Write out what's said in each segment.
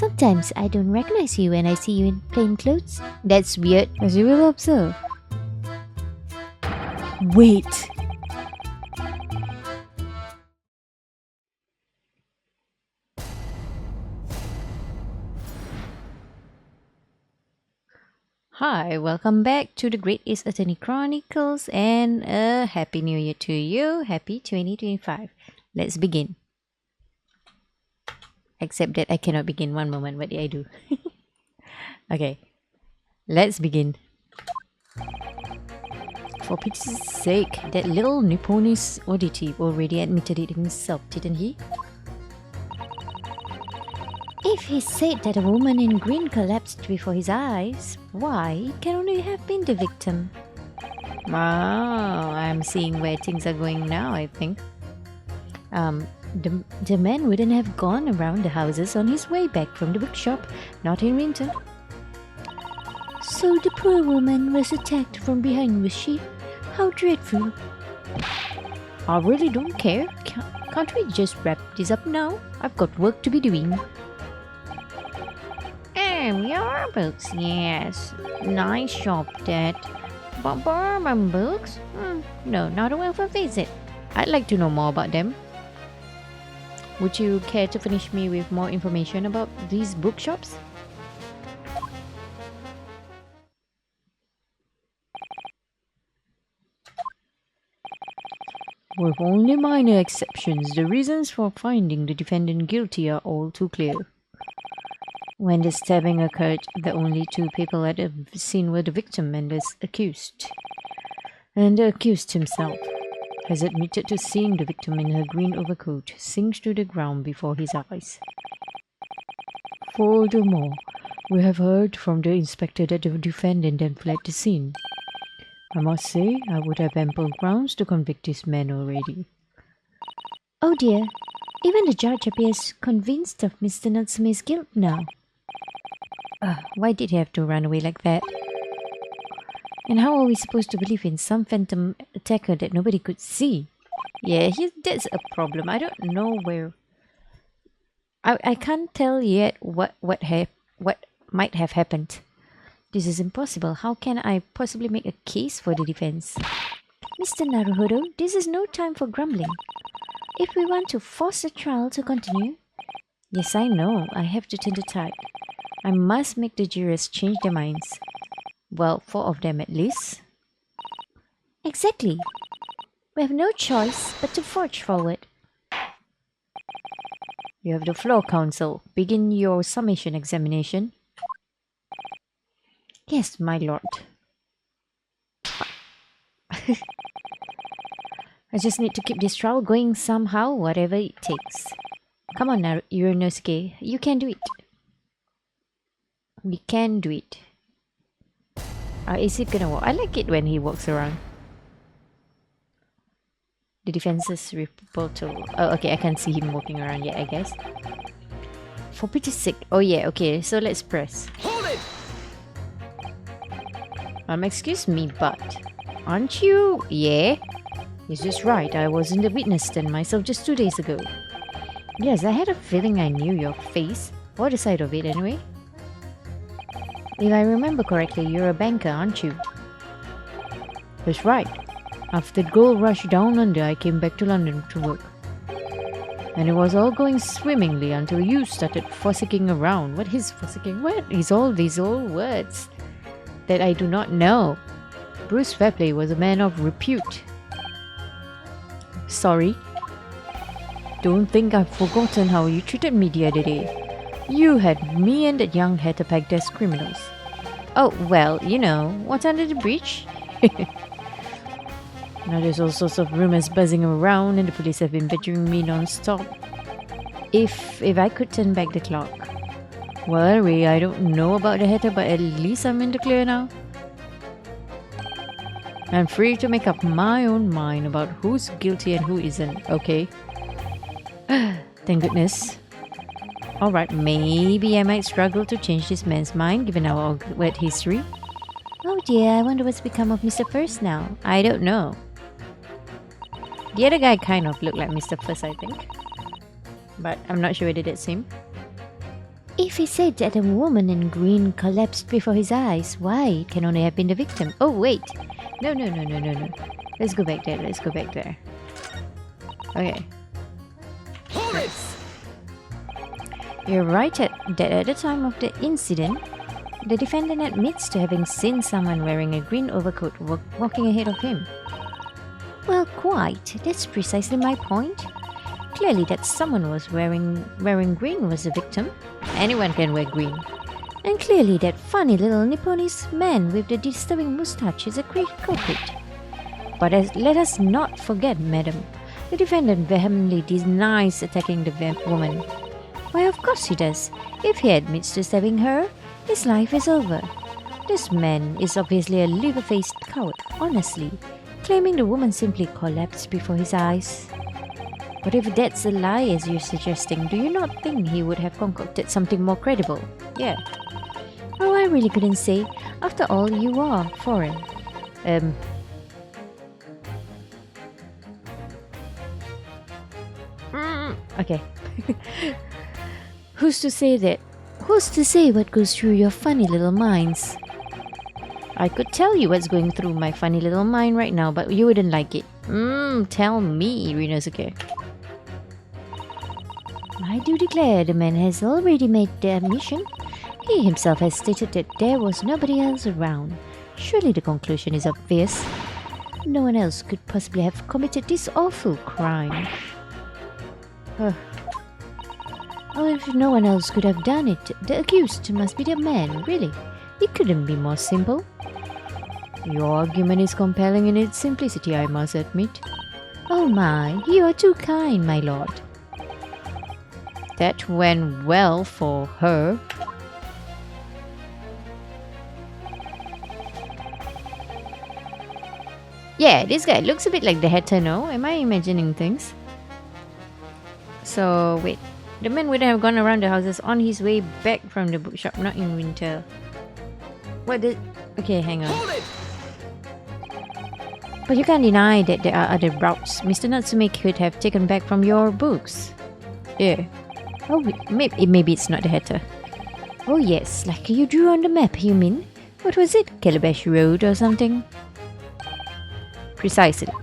Sometimes I don't recognize you when I see you in plain clothes. That's weird, as you will observe. Wait. Hi, welcome back to the Great East Attorney Chronicles and a Happy New Year to you. Happy 2025. Let's begin. Except that I cannot begin. One moment, what did I do? Okay, let's begin. For pity's sake, that little Nipponese oddity already admitted it himself, didn't he? If he said that a woman in green collapsed before his eyes, why, it can only have been the victim. Wow, I'm seeing where things are going now, I think. The man wouldn't have gone around the houses on his way back from the bookshop, not in winter. So the poor woman was attacked from behind, was she? How dreadful. I really don't care. Can't we just wrap this up now? I've got work to be doing. Your books, yes. Nice shop, Dad. But Burman books? No, not a welfare visit. I'd like to know more about them. Would you care to furnish me with more information about these bookshops? With only minor exceptions, the reasons for finding the defendant guilty are all too clear. When the stabbing occurred, the only two people at the scene were the victim and the accused. And the accused himself has admitted to seeing the victim in her green overcoat sink to the ground before his eyes. Furthermore, we have heard from the inspector that the defendant then fled the scene. I must say, I would have ample grounds to convict this man already. Oh dear, even the judge appears convinced of Mr. Natsume's guilt now. Why did he have to run away like that? And how are we supposed to believe in some phantom attacker that nobody could see? Yeah, that's a problem. I don't know where... I can't tell yet what might have happened. This is impossible. How can I possibly make a case for the defense? Mr. Naruhodo, this is no time for grumbling. If we want to force the trial to continue... Yes, I know. I have to turn the tide. I must make the jurors change their minds. Well, 4 of them at least. Exactly. We have no choice but to forge forward. You have the floor, counsel. Begin your summation examination. Yes, my lord. I just need to keep this trial going somehow, whatever it takes. Come on now, Uronosuke. You can do it. We can do it. Is he gonna walk? I like it when he walks around. The defense's rebuttal. Oh, okay, I can't see him walking around yet, I guess. For pity's sake. Oh yeah, okay, so let's press. Hold it! Excuse me, but aren't you? Yeah? Is this right? I was in the witness stand myself just 2 days ago. Yes, I had a feeling I knew your face, or the side of it anyway. If I remember correctly, you're a banker, aren't you? That's right. After the gold rush down under, I came back to London to work. And it was all going swimmingly until you started fossicking around. What is fossicking? What is all these old words that I do not know? Bruce Fairplay was a man of repute. Sorry. Don't think I've forgotten how you treated me the other day. You had me and that young hatter pegged as criminals. Oh, well, you know, what's under the bridge? Now there's all sorts of rumors buzzing around and the police have been badgering me non-stop. If I could turn back the clock. Well, Ray, I don't know about the hatter, but at least I'm in the clear now. I'm free to make up my own mind about who's guilty and who isn't, okay? Thank goodness. Alright, maybe I might struggle to change this man's mind given our awkward history. Oh dear, I wonder what's become of Mr. First now. I don't know. The other guy kind of looked like Mr. First, I think. But I'm not sure whether that's him. if he said that a woman in green collapsed before his eyes, why, it can only have been the victim. Oh, wait. No. Let's go back there. Okay. You're right that at the time of the incident, the defendant admits to having seen someone wearing a green overcoat walking ahead of him. Well, quite. That's precisely my point. Clearly that someone was wearing green was the victim. Anyone can wear green. And clearly that funny little Nipponese man with the disturbing moustache is a culprit. But let us not forget, madam, the defendant vehemently denies attacking the woman. Why, of course he does. If he admits to stabbing her, his life is over. This man is obviously a liver-faced coward, honestly, claiming the woman simply collapsed before his eyes. But if that's a lie, as you're suggesting, do you not think he would have concocted something more credible? Yeah. Oh, I really couldn't say. After all, you are foreign. Okay. Who's to say that? Who's to say what goes through your funny little minds? I could tell you what's going through my funny little mind right now, but you wouldn't like it. Tell me, Rinosuke. I do declare the man has already made the admission. He himself has stated that there was nobody else around. Surely the conclusion is obvious. No one else could possibly have committed this awful crime. Oh, if no one else could have done it, the accused must be the man, really. It couldn't be more simple. Your argument is compelling in its simplicity, I must admit. Oh my, you are too kind, my lord. That went well for her. Yeah, this guy looks a bit like the Hatter, no? Am I imagining things? So, wait. The man wouldn't have gone around the houses on his way back from the bookshop, not in winter. What did... Okay, hang on. But you can't deny that there are other routes Mr. Natsume could have taken back from your books. Yeah. Oh, maybe it's not the Hatter. Oh yes, like you drew on the map, you mean? What was it? Calabash Road or something? Precisely.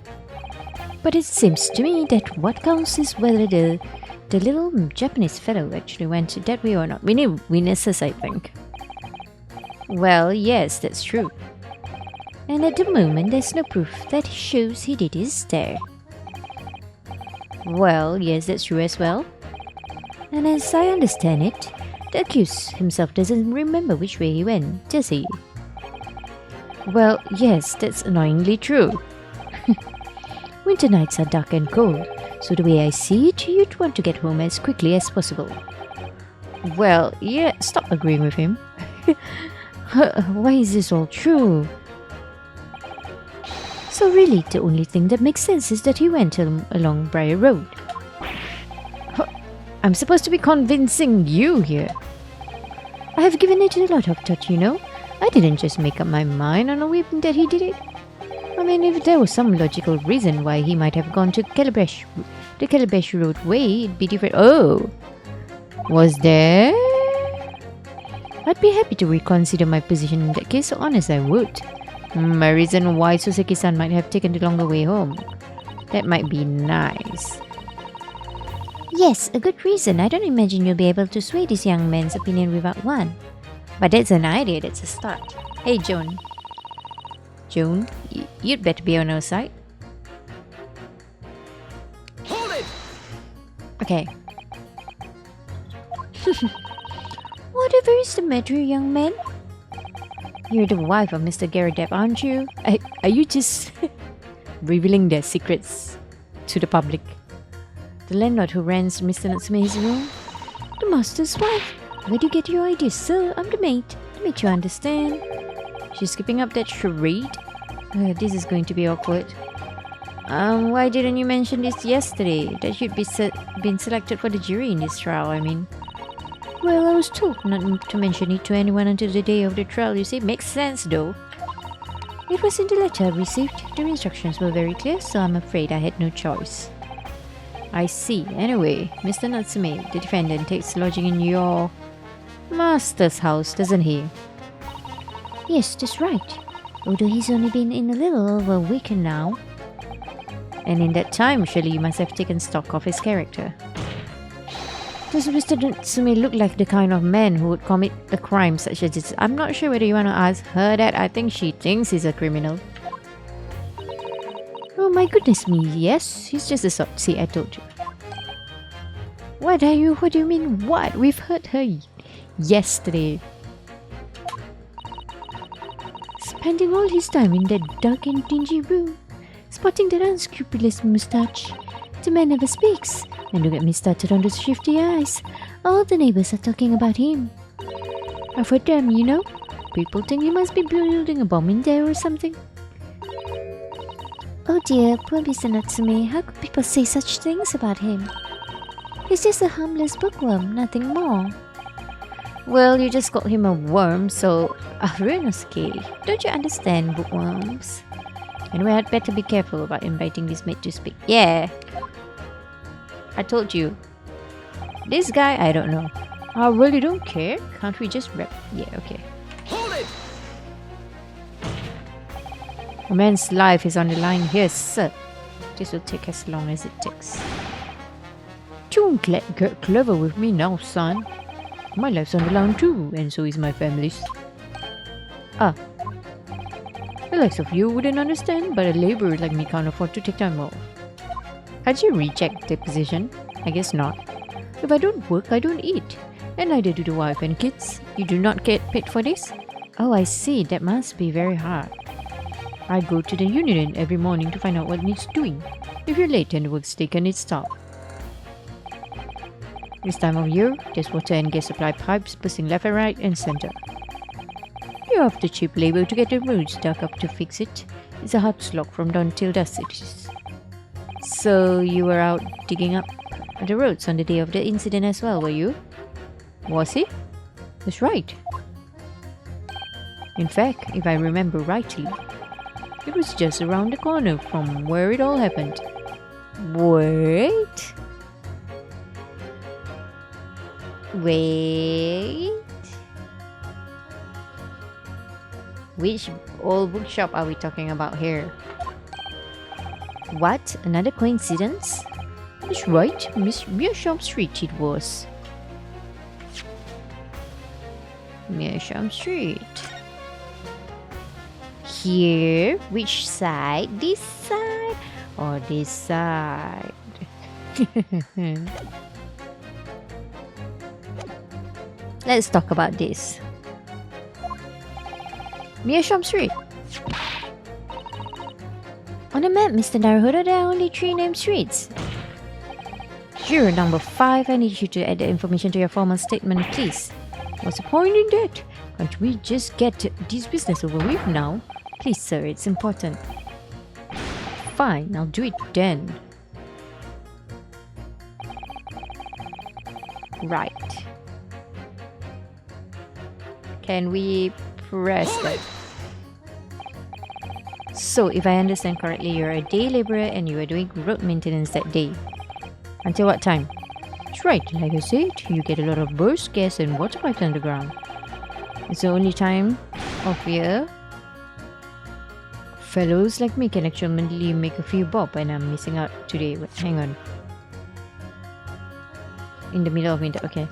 But it seems to me that what counts is whether the little Japanese fellow actually went that way or not. We need witnesses, I think. Well, yes, that's true. And at the moment, there's no proof that shows he did his there. Well, yes, that's true as well. And as I understand it, the accused himself doesn't remember which way he went, does he? Well, yes, that's annoyingly true. Winter nights are dark and cold, so the way I see it, you'd want to get home as quickly as possible. Well, yeah, stop agreeing with him. Why is this all true? So really, the only thing that makes sense is that he went along Briar Road. I'm supposed to be convincing you here. I have given it a lot of thought, you know. I didn't just make up my mind on a whim that he did it. I mean, if there was some logical reason why he might have gone to the Calabash Road way, it'd be different. Oh! Was there? I'd be happy to reconsider my position in that case, so honest I would. My reason why Suseki-san might have taken the longer way home. That might be nice. Yes, a good reason. I don't imagine you'll be able to sway this young man's opinion without one. But that's an idea, that's a start. Hey, Joan. Joan, you'd better be on our side. Hold it! Okay. Whatever is the matter, young man? You're the wife of Mr. Garrett, aren't you? Are you just revealing their secrets to the public? The landlord who rents Mr. Natsume's room? The master's wife? Where do you get your ideas, sir? I'm the maid. To make you understand. She's keeping up that charade? This is going to be awkward. Why didn't you mention this yesterday? That you'd been selected for the jury in this trial, I mean. Well, I was told not to mention it to anyone until the day of the trial, you see. Makes sense, though. It was in the letter I received. The instructions were very clear, so I'm afraid I had no choice. I see. Anyway, Mr. Natsume, the defendant, takes lodging in your Master's house, doesn't he? Yes, that's right. Although he's only been in a little over a week now. And in that time, surely you must have taken stock of his character. Does Mr. Natsume look like the kind of man who would commit a crime such as this? I'm not sure whether you want to ask her that. I think she thinks he's a criminal. Oh my goodness me, yes, he's just a sort. See, I told you. What do you mean what? We've heard her yesterday. Spending all his time in that dark and dingy room, spotting that unscrupulous moustache. The man never speaks, and don't get me started on those shifty eyes. All the neighbors are talking about him. I've heard them, you know. People think he must be building a bomb in there or something. Oh dear, poor Mr. Natsume, how could people say such things about him? He's just a harmless bookworm, nothing more. Well, you just called him a worm, so Arunosuke, don't you understand bookworms? Anyway, I'd better be careful about inviting this maid to speak. Yeah, I told you. This guy, I don't know. I really don't care. Can't we just rep? Yeah, okay. Hold it! A man's life is on the line here, sir. This will take as long as it takes. Don't get clever with me now, son. My life's on the line too, and so is my family's. Ah. The likes of you wouldn't understand, but a laborer like me can't afford to take time off. Had you reject the position? I guess not. If I don't work, I don't eat. And neither do the wife and kids. You do not get paid for this? Oh, I see. That must be very hard. I go to the union every morning to find out what needs doing. If you're late and the work's taken, it's stopped. This time of year, there's water and gas supply pipes bursting left and right and center. You have the cheap labor to get the roads dug up to fix it. It's a hard slog from dawn till dusk it is. So you were out digging up the roads on the day of the incident as well, were you? Was he? That's right. In fact, if I remember rightly, it was just around the corner from where it all happened. Wait. Which old bookshop are we talking about here? What? Another coincidence? That's right, Miss Meerschaum Street it was. Meerschaum Street. Here? Which side? This side? Or this side? Let's talk about this. Meerschaum Street. On the map, Mr. Naruhodo, there are only 3 named streets. Sure, number 5, I need you to add the information to your formal statement, please. What's the point in that? Can't we just get this business over with now? Please, sir, it's important. Fine, I'll do it then. Right. Can we press that? So, if I understand correctly, you're a day laborer and you are doing road maintenance that day. Until what time? That's right, like I said, you get a lot of burst gas and water pipes underground. It's the only time of year fellows like me can actually make a few bob, and I'm missing out today. Wait, hang on. In the middle of winter, okay.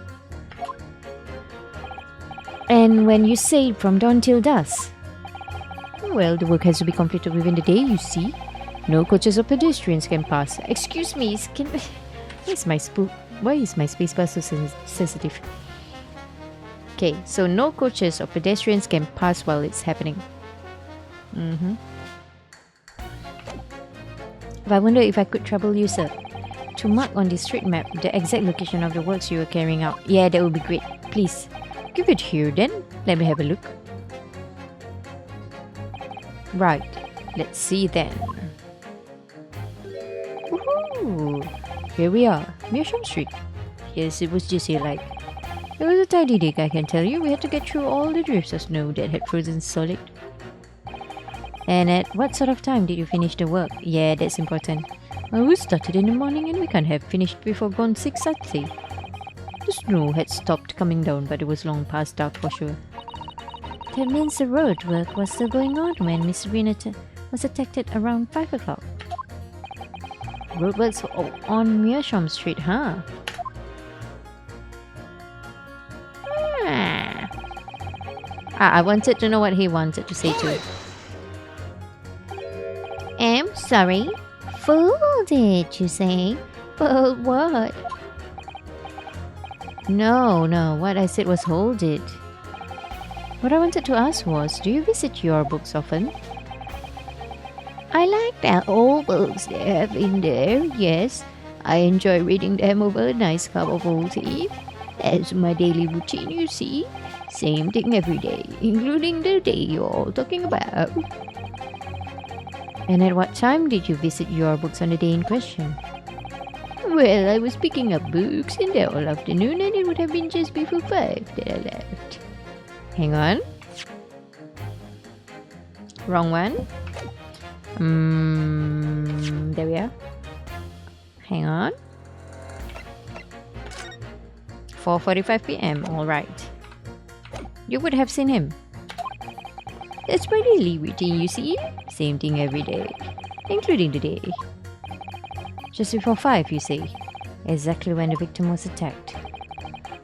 And when you say from dawn till dusk? Well, the work has to be completed within the day, you see. No coaches or pedestrians can pass. Excuse me, why is my spacebar so sensitive? Okay, so no coaches or pedestrians can pass while it's happening. But I wonder if I could trouble you, sir, to mark on the street map the exact location of the works you are carrying out. Yeah, that would be great. Please, give it here then. Let me have a look. Right, let's see then. Woohoo! Here we are, Meerschaum Street. Yes, it was just here like. It was a tidy dig, I can tell you. We had to get through all the drifts of snow that had frozen solid. And at what sort of time did you finish the work? Yeah, that's important. Well, we started in the morning and we can't have finished before gone 6 Saturday. The snow had stopped coming down, but it was long past dark for sure. That means the road work was still going on when Miss Rena was attacked at around 5 o'clock. Roadworks on Meerschaum Street, huh? I wanted to know what he wanted to say too. Sorry. Fooled it, you say? But what? No, what I said was hold it. What I wanted to ask was, do you visit your books often? I like the old books they have in there, yes. I enjoy reading them over a nice cup of old tea. That's my daily routine, you see. Same thing every day, including the day you're all talking about. And at what time did you visit your books on the day in question? Well, I was picking up books in the all afternoon, and it would have been just before 5 that I left. Hang on. Wrong one. There we are. Hang on. 4:45 p.m. All right. You would have seen him. That's my daily routine, you see. Same thing every day, including the day. Just before 5, you say? Exactly when the victim was attacked.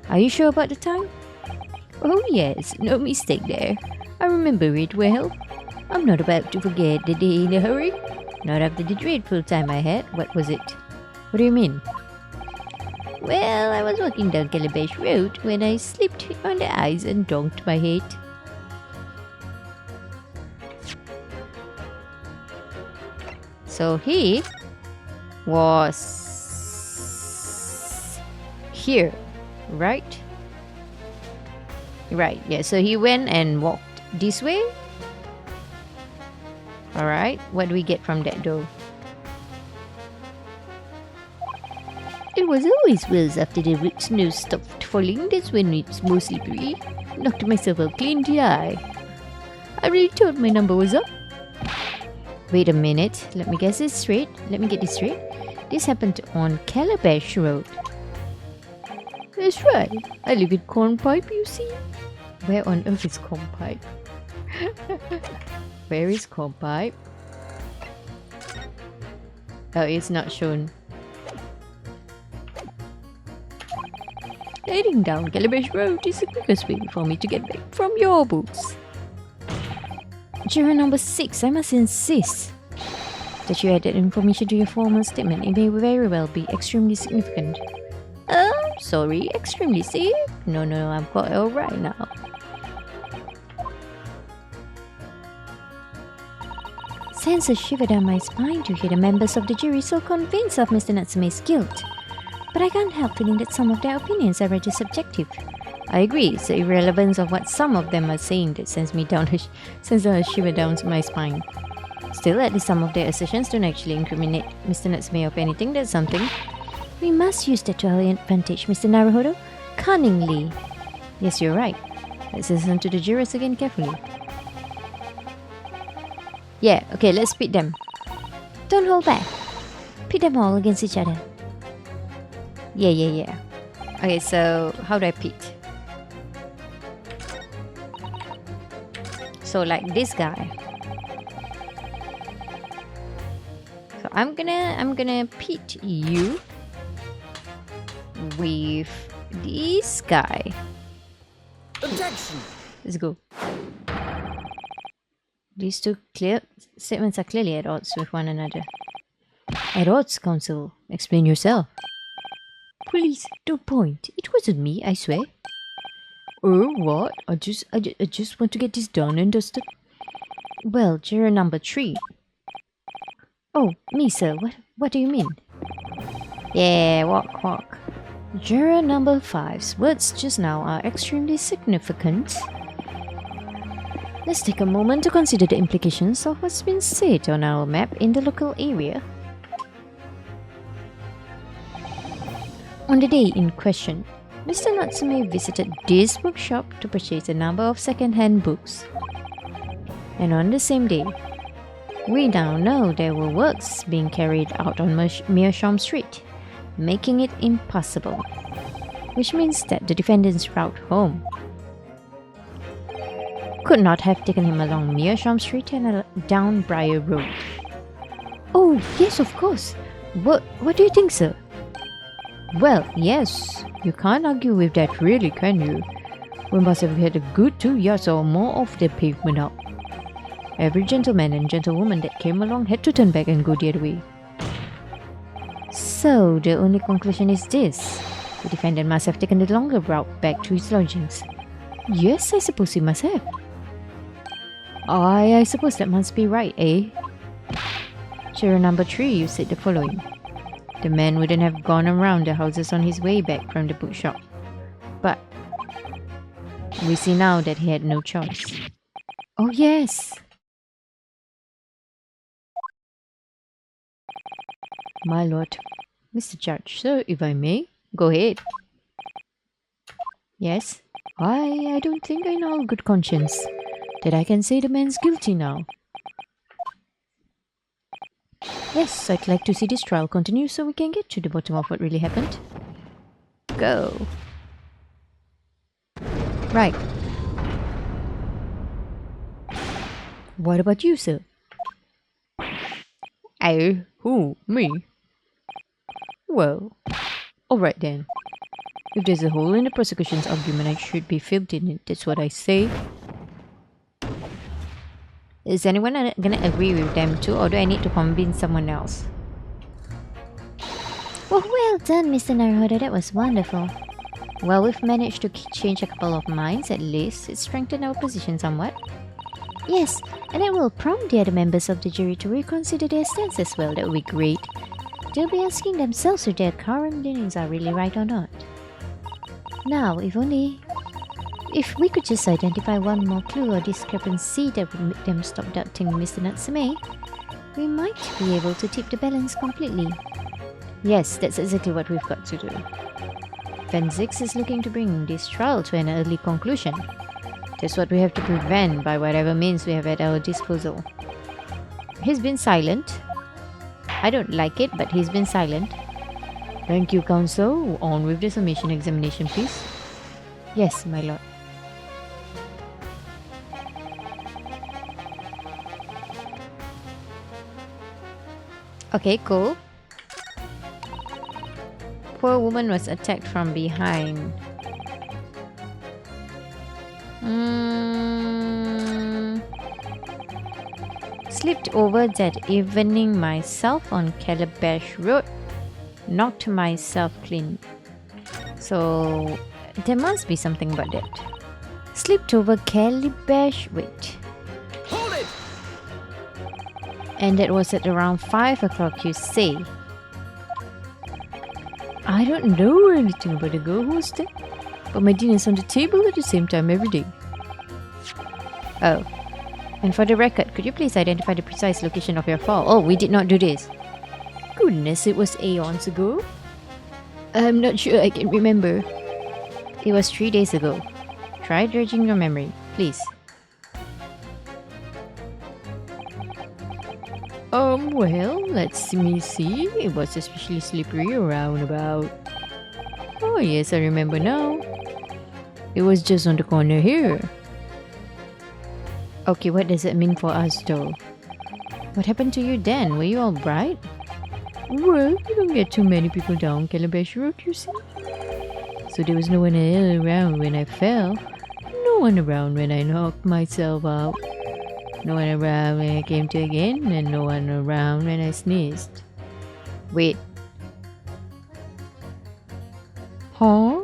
Are you sure about the time? Oh yes, no mistake there. I remember it well. I'm not about to forget the day in a hurry. Not after the dreadful time I had. What was it? What do you mean? Well, I was walking down Calabash Road when I slipped on the ice and donked my head. So he was here, right? Right, yeah, so he went and walked this way. Alright, what do we get from that though? It was always worse after the snow stopped falling. That's when it's most slippery. Knocked myself out clean in the eye. I really thought my number was up. Wait a minute, let me get this straight. This happened on Calabash Road. That's right. I live in Cornpipe, you see. Where on earth is Cornpipe? Where is Cornpipe? Oh, it's not shown. Heading down Calabash Road is the quickest way for me to get back from your books. Juror number 6, I must insist that you added information to your formal statement. It may very well be extremely significant. Sorry, extremely sick? No, I'm quite alright now. Sends a shiver down my spine to hear the members of the jury so convinced of Mr. Natsume's guilt. But I can't help feeling that some of their opinions are rather subjective. I agree, it's the irrelevance of what some of them are saying that sends a shiver down my spine. Still, at least some of their assertions don't actually incriminate Mr. Natsume of anything. That's something. We must use that to our advantage, Mr. Naruhodo. Cunningly. Yes, you're right. Let's listen to the jurors again carefully. Yeah, okay, let's pit them. Don't hold back. Pit them all against each other. Yeah. Okay, so how do I pit? So like this guy. So I'm gonna pit you with this guy. Objection! Let's go. These two statements are clearly at odds with one another. At odds, counsel. Explain yourself. Please, don't point. It wasn't me, I swear. What? I just want to get this done and dusted. Well, juror number 3. Oh, me, sir. What do you mean? Yeah, walk. Juror number 5's words just now are extremely significant. Let's take a moment to consider the implications of what's been said on our map in the local area. On the day in question, Mr. Natsume visited this bookshop to purchase a number of second-hand books. And on the same day, we now know there were works being carried out on Meerschaum Street, making it impossible which means that the defendant's route home could not have taken him along Meerschaum Street and down Briar Road. Oh, yes, of course. What do you think, sir? Well, yes, you can't argue with that really, can you? We must have had a good 2 yards or more of the pavement up. Every gentleman and gentlewoman that came along had to turn back and go the other way. So, the only conclusion is this. The defendant must have taken the longer route back to his lodgings. Yes, I suppose he must have. I suppose that must be right, eh? Juror number 3, you said the following. The man wouldn't have gone around the houses on his way back from the bookshop. But we see now that he had no choice. Oh, yes! My lord. Mr. Judge, sir, if I may, go ahead. Yes? I don't think I know good conscience that I can say the man's guilty now. Yes, I'd like to see this trial continue so we can get to the bottom of what really happened. Go. Right. What about you, sir? Who? Me? Well, alright then. If there's a hole in the prosecution's argument, I should be filled in it. That's what I say. Is anyone gonna agree with them too, or do I need to convince someone else? Well done, Mr. Naruhodo. That was wonderful. Well, we've managed to change a couple of minds at least. It strengthened our position somewhat. Yes, and it will prompt the other members of the jury to reconsider their stance as well. That would be great. They'll be asking themselves if their current leanings are really right or not. Now, if we could just identify one more clue or discrepancy that would make them stop doubting Mr. Natsume, we might be able to tip the balance completely. Yes, that's exactly what we've got to do. Van Zix is looking to bring this trial to an early conclusion. That's what we have to prevent by whatever means we have at our disposal. He's been silent. I don't like it, but he's been silent. Thank you, counsel. On with the summation examination, please. Yes, my lord. Okay, cool. Poor woman was attacked from behind. Slipped over that evening myself on Calabash Road. Knocked myself clean. So there must be something about that. Slipped over Calabash. Wait. Hold it! And that was at around 5 o'clock, you say? I don't know anything about the girl who was there, but my dinner's on the table at the same time every day. Oh. And for the record, could you please identify the precise location of your fall? Oh, we did not do this. Goodness, it was aeons ago. I'm not sure I can remember. It was 3 days ago. Try dredging your memory, please. Well, let's me see. It was especially slippery around about... Oh yes, I remember now. It was just on the corner here. Okay, what does it mean for us though? What happened to you then? Were you alright? Well, you don't get too many people down Calabash Road, you see. So there was no one around when I fell. No one around when I knocked myself out. No one around when I came to again, and no one around when I sneezed. Wait. Huh?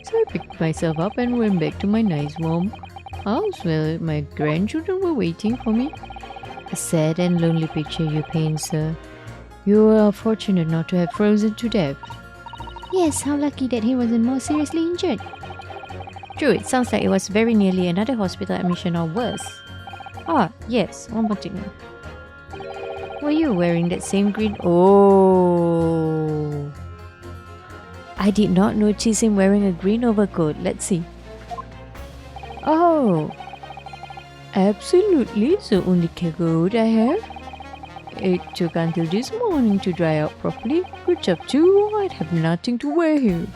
So I picked myself up and went back to my nice warm house where my grandchildren were waiting for me. A sad and lonely picture you paint, sir. You are fortunate not to have frozen to death. Yes, how lucky that he wasn't more seriously injured. True, it sounds like it was very nearly another hospital admission or worse. Ah, yes, one more thing. Were you wearing that same green... Oh! I did not notice him wearing a green overcoat. Let's see. Oh! Absolutely, the only coat I have. It took until this morning to dry out properly. Good job too. I'd have nothing to wear here.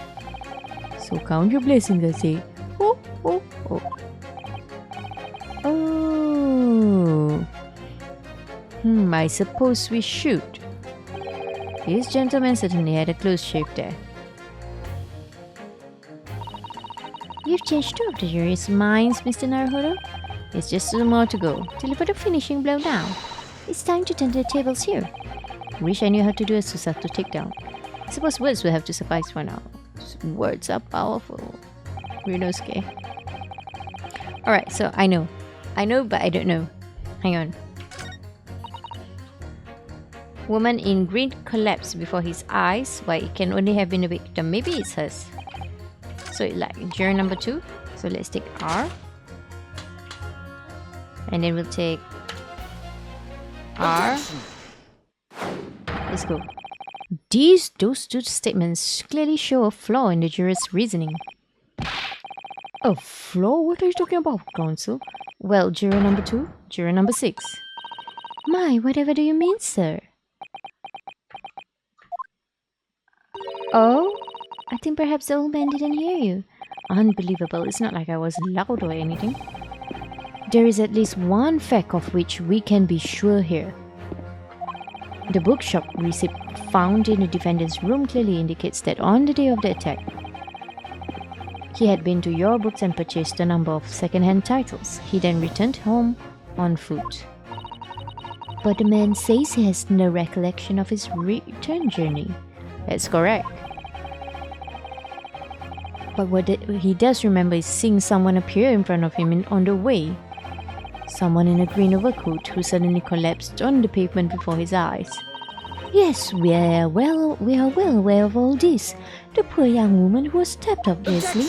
So count your blessings, I say. Oh, oh, oh. Oh. I suppose we should. This gentleman certainly had a close shave there. You've changed two of the jury's minds, Mr. Naruhodo. There's just two more to go, till for the finishing blow now. It's time to turn the tables here. Wish I knew how to do a Susato takedown. I suppose words will have to suffice for now. Words are powerful. Ryunosuke. Alright, so I know. I know, but I don't know. Hang on. Woman in green collapsed before his eyes. Why, it can only have been a victim. Maybe it's hers. So like juror number 2. So let's take R. And then we'll take R. Let's go. Those two statements clearly show a flaw in the juror's reasoning. A flaw? What are you talking about, counsel? Well, juror number 2, juror number 6. My, whatever do you mean, sir? Oh? I think perhaps the old man didn't hear you. Unbelievable. It's not like I was loud or anything. There is at least one fact of which we can be sure here. The bookshop receipt found in the defendant's room clearly indicates that on the day of the attack, he had been to your books and purchased a number of second-hand titles. He then returned home on foot. But the man says he has no recollection of his return journey. That's correct. But what he does remember is seeing someone appear in front of him on the way. Someone in a green overcoat who suddenly collapsed on the pavement before his eyes. Yes, we are well aware of all this. The poor young woman who was stabbed, obviously.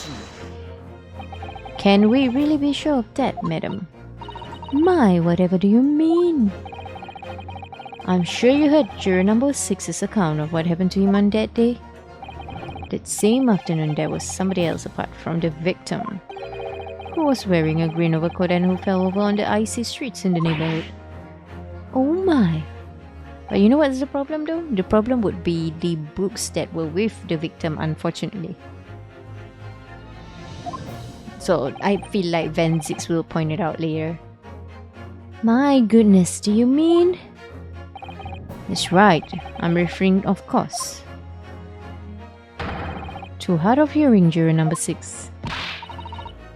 Can we really be sure of that, madam? My, whatever do you mean? I'm sure you heard juror number 6's account of what happened to him on that day. That same afternoon, there was somebody else apart from the victim, who was wearing a green overcoat and who fell over on the icy streets in the neighborhood. Oh my! But you know what's the problem though? The problem would be the books that were with the victim, unfortunately. So I feel like Van Zix will point it out later. My goodness, do you mean? That's right. I'm referring, of course, to hard of hearing juror number 6.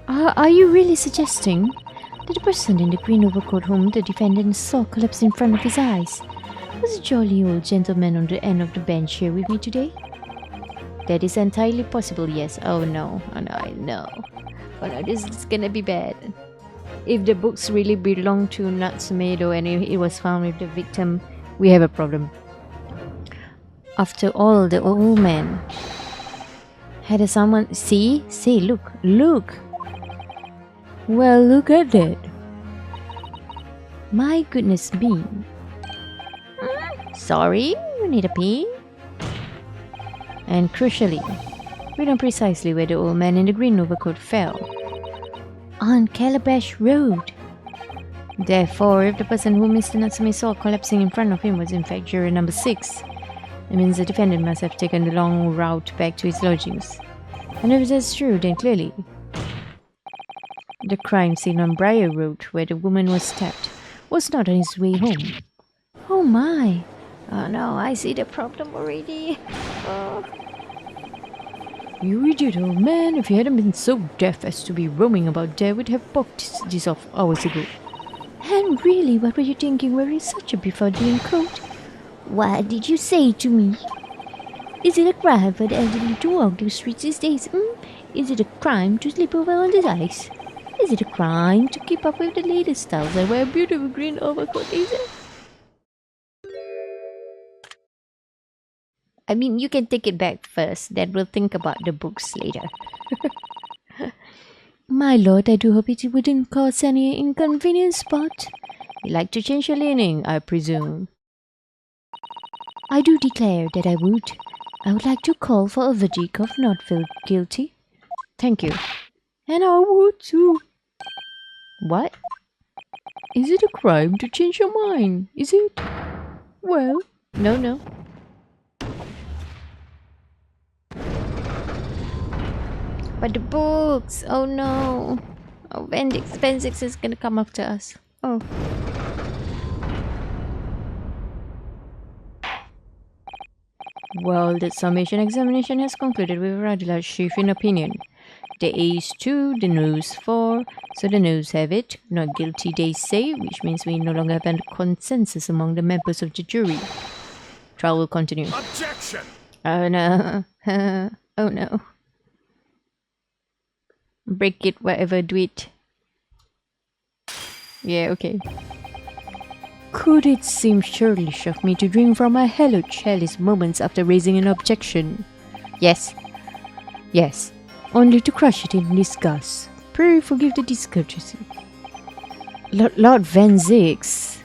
Are you really suggesting that the person in the green overcoat whom the defendant saw collapse in front of his eyes was a jolly old gentleman on the end of the bench here with me today? That is entirely possible, yes. Oh no, I know. Oh no, this is gonna be bad. If the books really belong to Natsumedo and it was found with the victim, we have a problem. After all, the old man had someone... See, look. Well, look at that. My goodness me. Sorry, you need a pee? And crucially, we know precisely where the old man in the green overcoat fell. On Calabash Road. Therefore, if the person who Mr. Natsume saw collapsing in front of him was in fact juror number 6, it means the defendant must have taken the long route back to his lodgings. And if that's true, then clearly the crime scene on Briar Road, where the woman was stabbed, was not on his way home. Oh my! Oh no, I see the problem already. Oh. You idiot, old man. If you hadn't been so deaf as to be roaming about there, we'd have booked this off hours ago. And really, what were you thinking wearing such a befuddling coat? What did you say to me? Is it a crime for the elderly to walk the streets these days? Is it a crime to sleep over on the ice? Is it a crime to keep up with the latest styles and wear a beautiful green overcoat, is it? I mean, you can take it back first, then we'll think about the books later. My lord, I do hope it wouldn't cause any inconvenience, but... You'd like to change your leaning, I presume. I do declare that I would. I would like to call for a verdict of not found guilty. Thank you. And I would too. What? Is it a crime to change your mind? Is it? Well, no. But the books! Oh no! Oh, Bendix is gonna come after us. Oh. Well, the summation examination has concluded with a rather large shift in opinion. The A is 2, the no is 4, so the no's have it. Not guilty, they say, which means we no longer have a consensus among the members of the jury. Trial will continue. Objection! Oh no. Oh no. Break it, whatever, do it. Yeah, okay. Could it seem churlish of me to drink from my hello chalice moments after raising an objection? Yes. Yes. Only to crush it in disgust. Pray forgive the discourtesy. Lord Van Zix.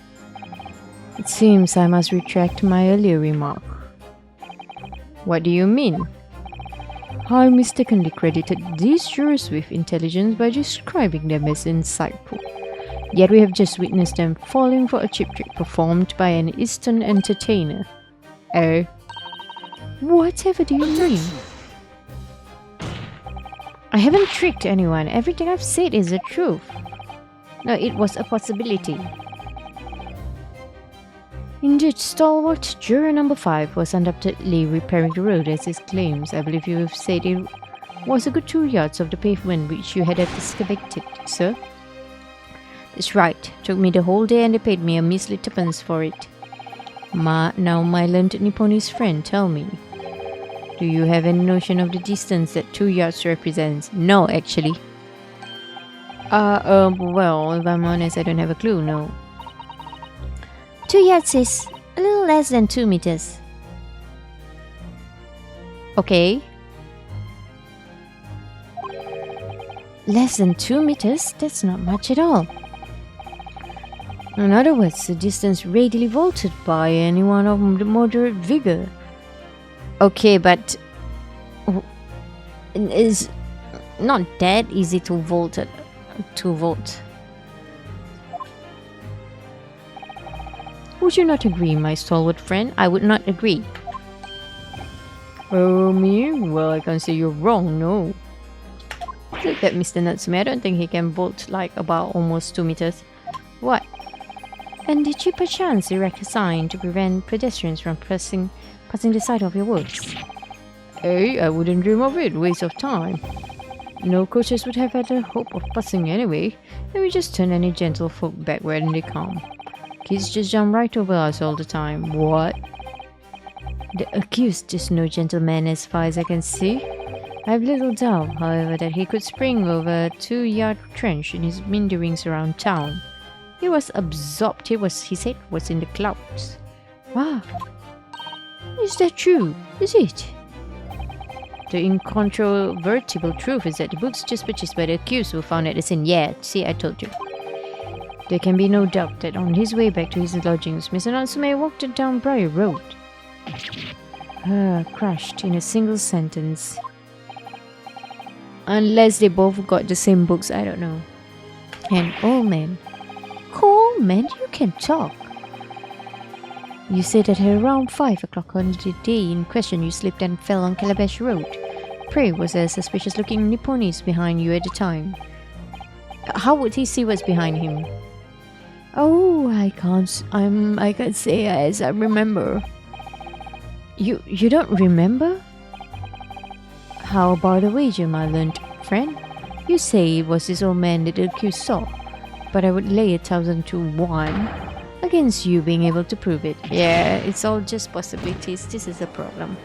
It seems I must retract my earlier remark. What do you mean? I mistakenly credited these jurors with intelligence by describing them as insightful. Yet we have just witnessed them falling for a cheap trick performed by an Eastern entertainer. Oh. Whatever do you mean? I haven't tricked anyone. Everything I've said is the truth. No, it was a possibility. Indeed, stalwart juror number 5 was undoubtedly repairing the road as his claims. I believe you have said it was a good 2 yards of the pavement which you had excavated, sir. That's right. Took me the whole day and they paid me a measly twopence for it. Now my learned Nipponese friend, tell me. Do you have any notion of the distance that 2 yards represents? No, actually. Well, if I'm honest, I don't have a clue, no. 2 yards is a little less than 2 meters. Okay. Less than 2 meters? That's not much at all. In other words, the distance readily vaulted by anyone of moderate vigor. Okay, but it's not that easy to vault. Would you not agree, my stalwart friend? I would not agree. Oh, me? Well, I can't say you're wrong, no. Look at Mr. Natsume. I don't think he can vault like about almost 2 meters. What? And did you perchance erect a sign to prevent pedestrians from passing the side of your works? Hey, I wouldn't dream of it. Waste of time. No coaches would have had a hope of passing anyway, and we just turn any gentlefolk back when they come. Kids just jump right over us all the time. What? The accused is no gentleman as far as I can see. I have little doubt, however, that he could spring over a 2-yard trench in his meanderings around town. He was absorbed. His head was in the clouds. Wow. Is that true? Is it? The incontrovertible truth is that the books just purchased by the accused were found at the scene. Yeah, see, I told you. There can be no doubt that on his way back to his lodgings, Mr. Natsume walked down Briar Road. Crushed in a single sentence. Unless they both got the same books, I don't know. An old man. Coleman, you can talk. You said that at around 5 o'clock on the day in question you slipped and fell on Calabash Road. Pray, was there a suspicious-looking Nipponese behind you at the time? How would he see what's behind him? Oh, I can't say as I remember. You don't remember? How about the wager, my learned friend? You say it was this old man that the accused saw, but I would lay 1,000 to 1 against you being able to prove it. Yeah, it's all just possibilities. This is a problem.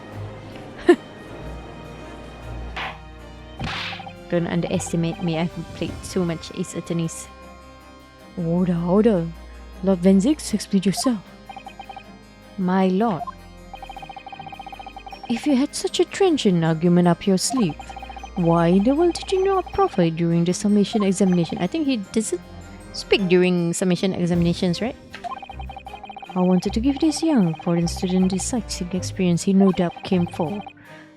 Don't underestimate me. I've played too much Ace Attorneys. Order. Lord Van Zix, explain yourself. My lord. If you had such a trenchant argument up your sleeve, why in the world did you not proffer it during the summation examination? I think he doesn't speak during summation examinations, right? I wanted to give this young foreign student the sightseeing experience he no doubt came for.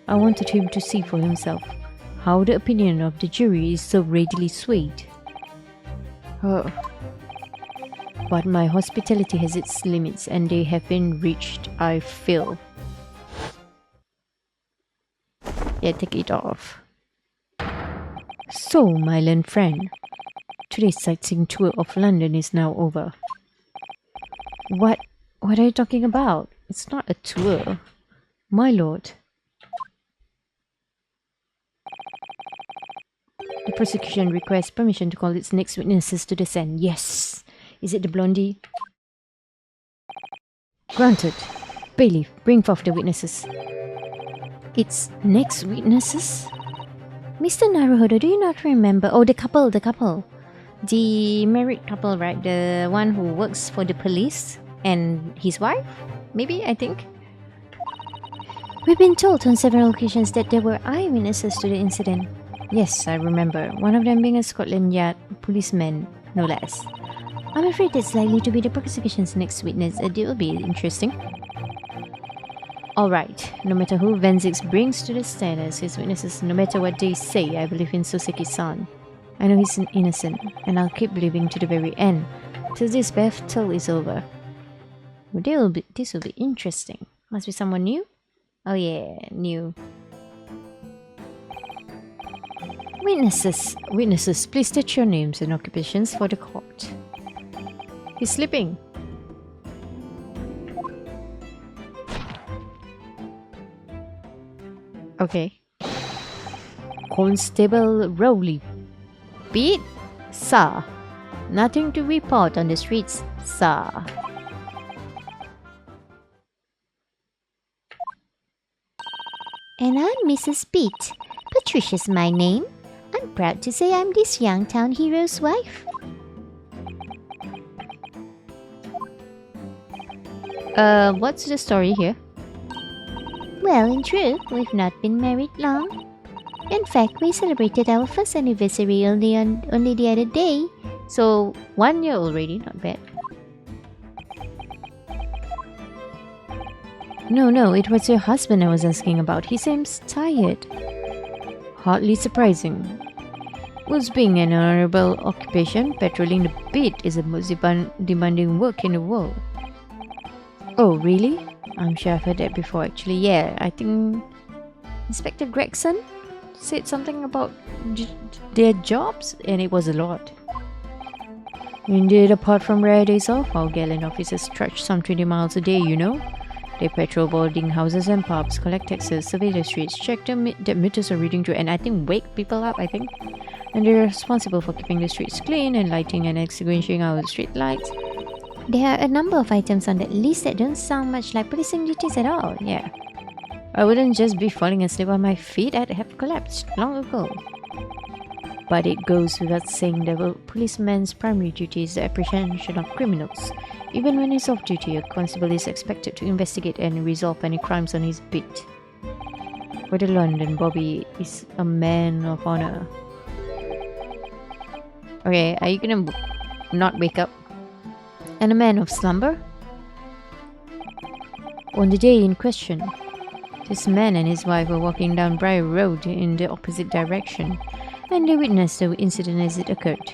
I wanted him to see for himself how the opinion of the jury is so readily swayed. But my hospitality has its limits and they have been reached, I feel. Yeah, take it off. So, my learned friend, today's sightseeing tour of London is now over. What are you talking about? It's not a tour. My lord. The prosecution requests permission to call its next witnesses to the stand. Yes! Is it the blondie? Granted. Bailiff, bring forth the witnesses. Its next witnesses? Mr. Naruhodo, do you not remember? Oh, the couple. The married couple, right? The one who works for the police and his wife? Maybe, I think. We've been told on several occasions that there were eyewitnesses to the incident. Yes, I remember. One of them being a Scotland Yard policeman, no less. I'm afraid it's likely to be the prosecution's next witness. It will be interesting. Alright, no matter who Venzix brings to the stand as his witnesses, no matter what they say, I believe in Soseki-san. I know he's innocent, and I'll keep believing to the very end, till this battle is over. Well, this will be interesting. Must be someone new? Oh yeah, new. Witnesses, please state your names and occupations for the court. He's sleeping. Okay. Constable Rowley. Beat? Sir. Nothing to report on the streets, sir. And I'm Mrs. Beat. Patricia's my name. I'm proud to say I'm this young town hero's wife. What's the story here? Well, in truth, we've not been married long. In fact, we celebrated our first anniversary only the other day. So, 1 year already, not bad. No, it was your husband I was asking about. He seems tired. Hardly surprising. Was being an honorable occupation, patrolling the beat is the most demanding work in the world. Oh, really? I'm sure I've heard that before actually. Yeah, I think Inspector Gregson said something about their jobs and it was a lot. Indeed, apart from rare days off, our gallant officers trudge some 20 miles a day, you know. They patrol boarding houses and pubs, collect taxes, survey the streets, check that meters are reading to, and I think wake people up, I think. And they're responsible for keeping the streets clean and lighting and extinguishing our street lights. There are a number of items on that list that don't sound much like policing duties at all. Yeah. I wouldn't just be falling asleep on my feet, I'd have collapsed long ago. But it goes without saying that a policeman's primary duty is the apprehension of criminals. Even when he's off duty, a constable is expected to investigate and resolve any crimes on his beat. For the London, Bobby is a man of honor. Okay, are you gonna not wake up? And a man of slumber? On the day in question, this man and his wife were walking down Briar Road in the opposite direction, and they witnessed the incident as it occurred.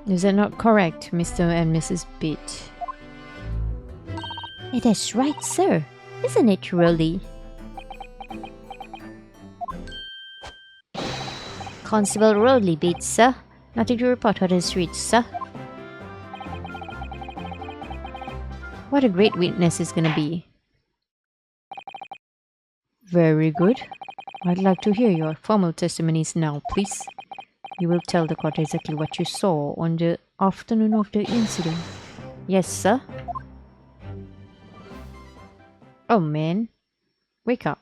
Is that not correct, Mr. and Mrs. Beat? It is right, sir. Isn't it, Rolly? Constable Rowley Beat, sir. Nothing to report on the streets, sir. What a great witness is gonna be. Very good. I'd like to hear your formal testimonies now, please. You will tell the court exactly what you saw on the afternoon of the incident. Yes, sir. Oh, man. Wake up.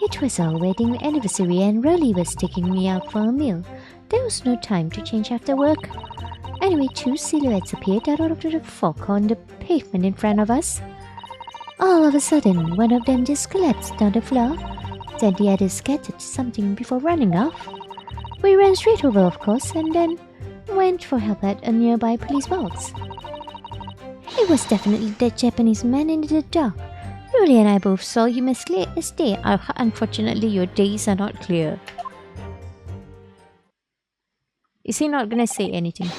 It was our wedding anniversary and Rolly was taking me out for a meal. There was no time to change after work. Anyway, two silhouettes appeared out of the fog on the pavement in front of us. All of a sudden, one of them just collapsed on the floor. Then the other scattered something before running off. We ran straight over, of course, and then went for help at a nearby police box. It was definitely that Japanese man in the dark. Rolly and I both saw him as clear as day. Unfortunately, your days are not clear. Is he not gonna say anything?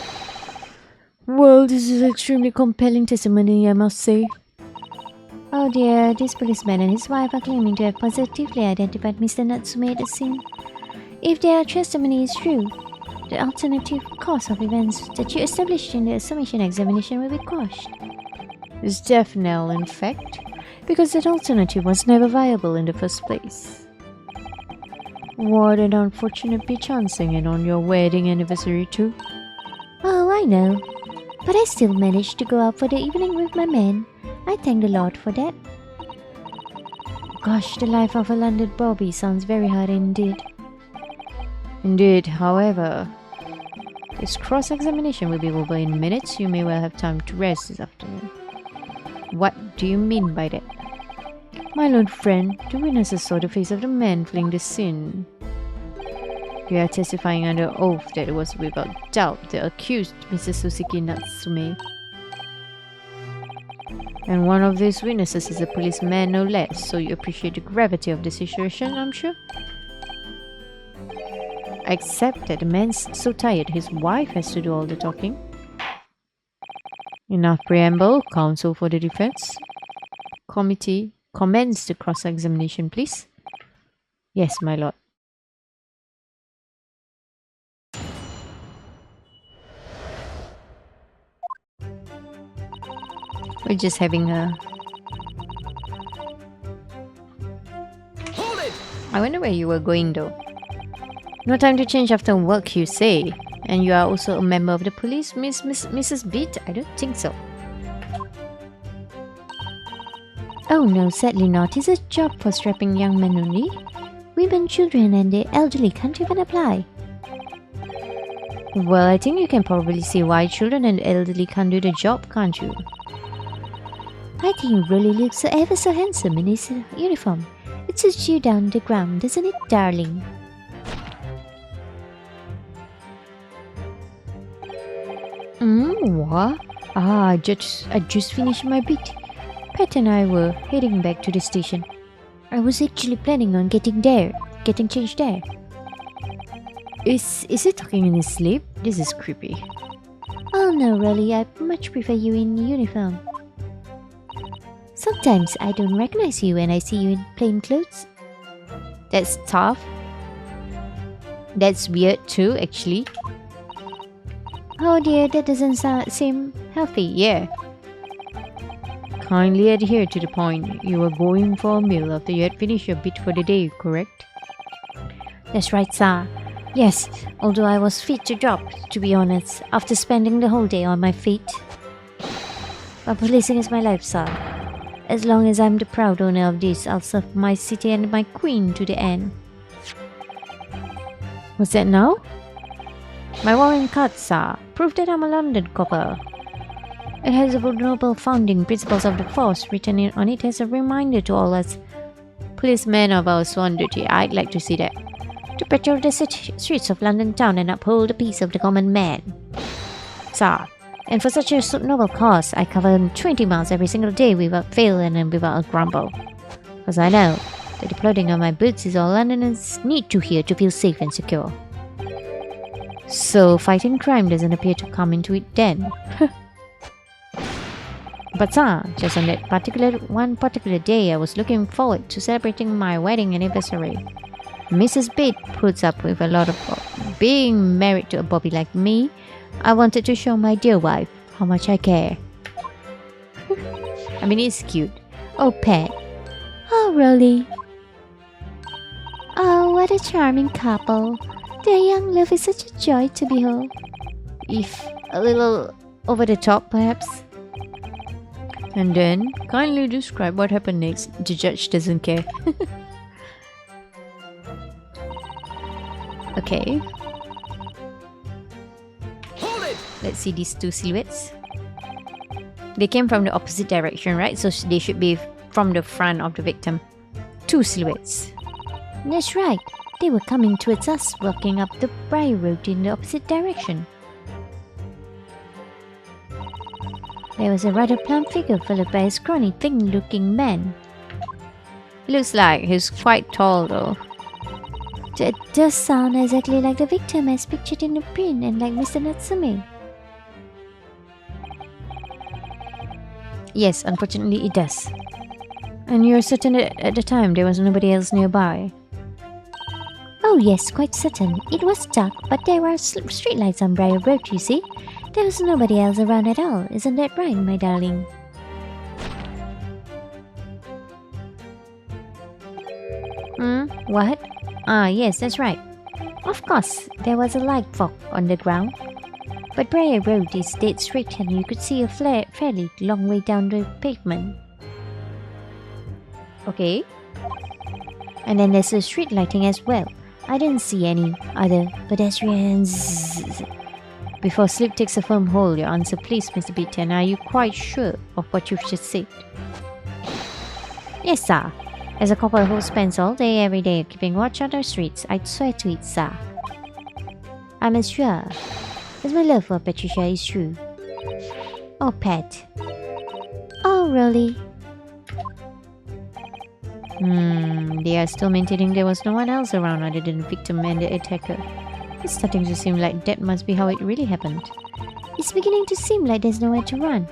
Well, this is extremely compelling testimony, I must say. Oh dear, this policeman and his wife are claiming to have positively identified Mr. Natsume at the scene. If their testimony is true, the alternative course of events that you established in the submission examination will be quashed. It's definitely, in fact, because that alternative was never viable in the first place. What an unfortunate be chancing it on your wedding anniversary too. Oh, I know. But I still managed to go out for the evening with my man. I thank the Lord for that. Gosh, the life of a London Bobby sounds very hard indeed. Indeed, however, this cross-examination will be over in minutes. You may well have time to rest this afternoon. What do you mean by that? My lord friend, the witnesses saw the face of the man fleeing the scene. They are testifying under oath that it was without doubt the accused, Mrs. Suzuki Natsume. And one of these witnesses is a policeman no less, so you appreciate the gravity of the situation, I'm sure? Except that the man's so tired his wife has to do all the talking. Enough preamble, counsel for the defense. Committee, commence the cross-examination, please. Yes, my lord. We're just having a... Hold it! I wonder where you were going though. No time to change after work, you say. And you are also a member of the police, Mrs. Beat? I don't think so. Oh no, sadly not. It's a job for strapping young men only. Women, children and the elderly can't even apply. Well, I think you can probably see why children and elderly can't do the job, can't you? I think he really looks so ever so handsome in his uniform. It suits you down the ground, doesn't it, darling? What? I just finished my beat. Pat and I were heading back to the station. I was actually planning on getting changed there. Is he talking in his sleep? This is creepy. Oh no, really, I much prefer you in uniform. Sometimes I don't recognize you when I see you in plain clothes. That's tough. That's weird too, actually. Oh dear, that doesn't seem healthy. Yeah. Kindly adhere to the point. You were going for a meal after you had finished your bit for the day, correct? That's right, sir. Yes, although I was fit to drop, to be honest, after spending the whole day on my feet. But policing is my life, sir. As long as I'm the proud owner of this, I'll serve my city and my queen to the end. What's that now? My warrant card, sir, prove that I'm a London copper. It has the noble founding principles of the force written on it as a reminder to all us policemen of our sworn duty. I'd like to see that. To patrol the streets of London town and uphold the peace of the common man. Sir, and for such a noble cause, I cover 20 miles every single day without fail and without a grumble. Because I know that the plodding of my boots is all Londoners need to hear to feel safe and secure. So fighting crime doesn't appear to come into it then. But sir, just on that one particular day, I was looking forward to celebrating my wedding anniversary. Mrs. Bate puts up with a lot of being married to a bobby like me. I wanted to show my dear wife how much I care. I mean, it's cute. Oh, Pat. Oh, really? Oh, what a charming couple. Their young love is such a joy to behold. If a little over the top, perhaps. And then, kindly describe what happened next. The judge doesn't care. Okay. Hold it! Let's see these two silhouettes. They came from the opposite direction, right? So they should be from the front of the victim. Two silhouettes. That's right. They were coming towards us, walking up the Briar Road in the opposite direction. There was a rather plump figure followed by a scrawny, thin-looking man. Looks like he's quite tall though. That does sound exactly like the victim as pictured in the print and like Mr. Natsume. Yes, unfortunately it does. And you're certain that at the time there was nobody else nearby? Oh yes, quite certain. It was dark, but there were streetlights on Briar Road, you see. There was nobody else around at all. Isn't that right, my darling? What? Ah, yes, that's right. Of course, there was a light fog on the ground. But Briar Road is dead straight and you could see a fairly long way down the pavement. Okay. And then there's the street lighting as well. I didn't see any other pedestrians. Before sleep takes a firm hold, your answer please, Mr. Beaton. Are you quite sure of what you've just said? Yes, sir. As a couple who spends all day every day keeping watch on the streets, I'd swear to it, sir. I'm as sure as my love for Patricia is true. Oh, Pat. Oh, really? They are still maintaining there was no one else around other than the victim and the attacker. It's starting to seem like that must be how it really happened. It's beginning to seem like there's nowhere to run.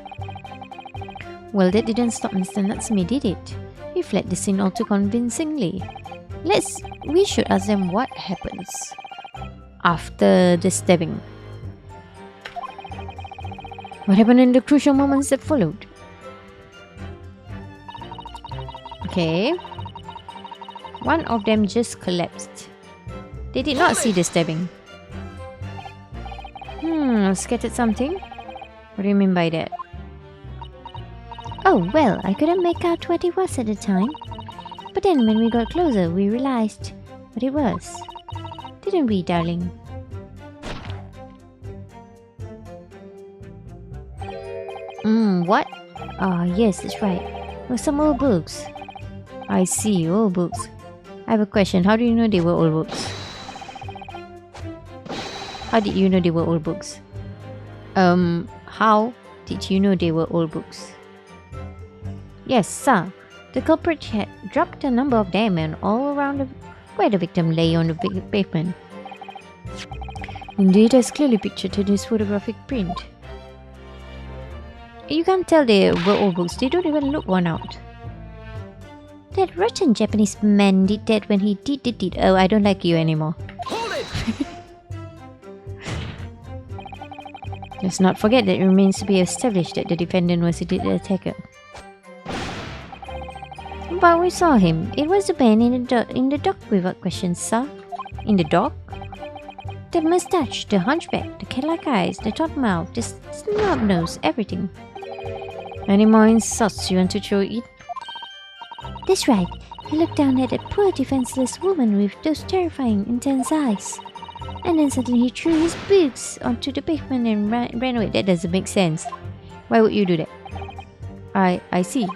Well, that didn't stop Mr. Natsume, did it? He fled the scene all too convincingly. We should ask them what happens after the stabbing. What happened in the crucial moments that followed? Okay. One of them just collapsed. They did not see the stabbing. Scattered something? What do you mean by that? Oh, well, I couldn't make out what it was at the time. But then when we got closer, we realized what it was. Didn't we, darling? What? Ah, yes, that's right. With some old books. I see, old books. I have a question. How do you know they were old books? How did you know they were old books? How did you know they were old books? Yes, sir. The culprit had dropped a number of them and all around where the victim lay on the pavement. Indeed, as clearly pictured in this photographic print. You can't tell they were old books. They don't even look worn out. That rotten Japanese man did that when he did the deed. Oh, I don't like you anymore. Hold it! Let's not forget that it remains to be established that the defendant was indeed the attacker. But we saw him. It was the man in the dock without question, sir. In the dock? The mustache, the hunchback, the cat-like eyes, the taut mouth, the snub nose, everything. Any more insults you want to throw in? That's right. He looked down at that poor defenseless woman with those terrifying, intense eyes. And then suddenly he threw his boots onto the pavement and ran away. That doesn't make sense. Why would you do that? I see.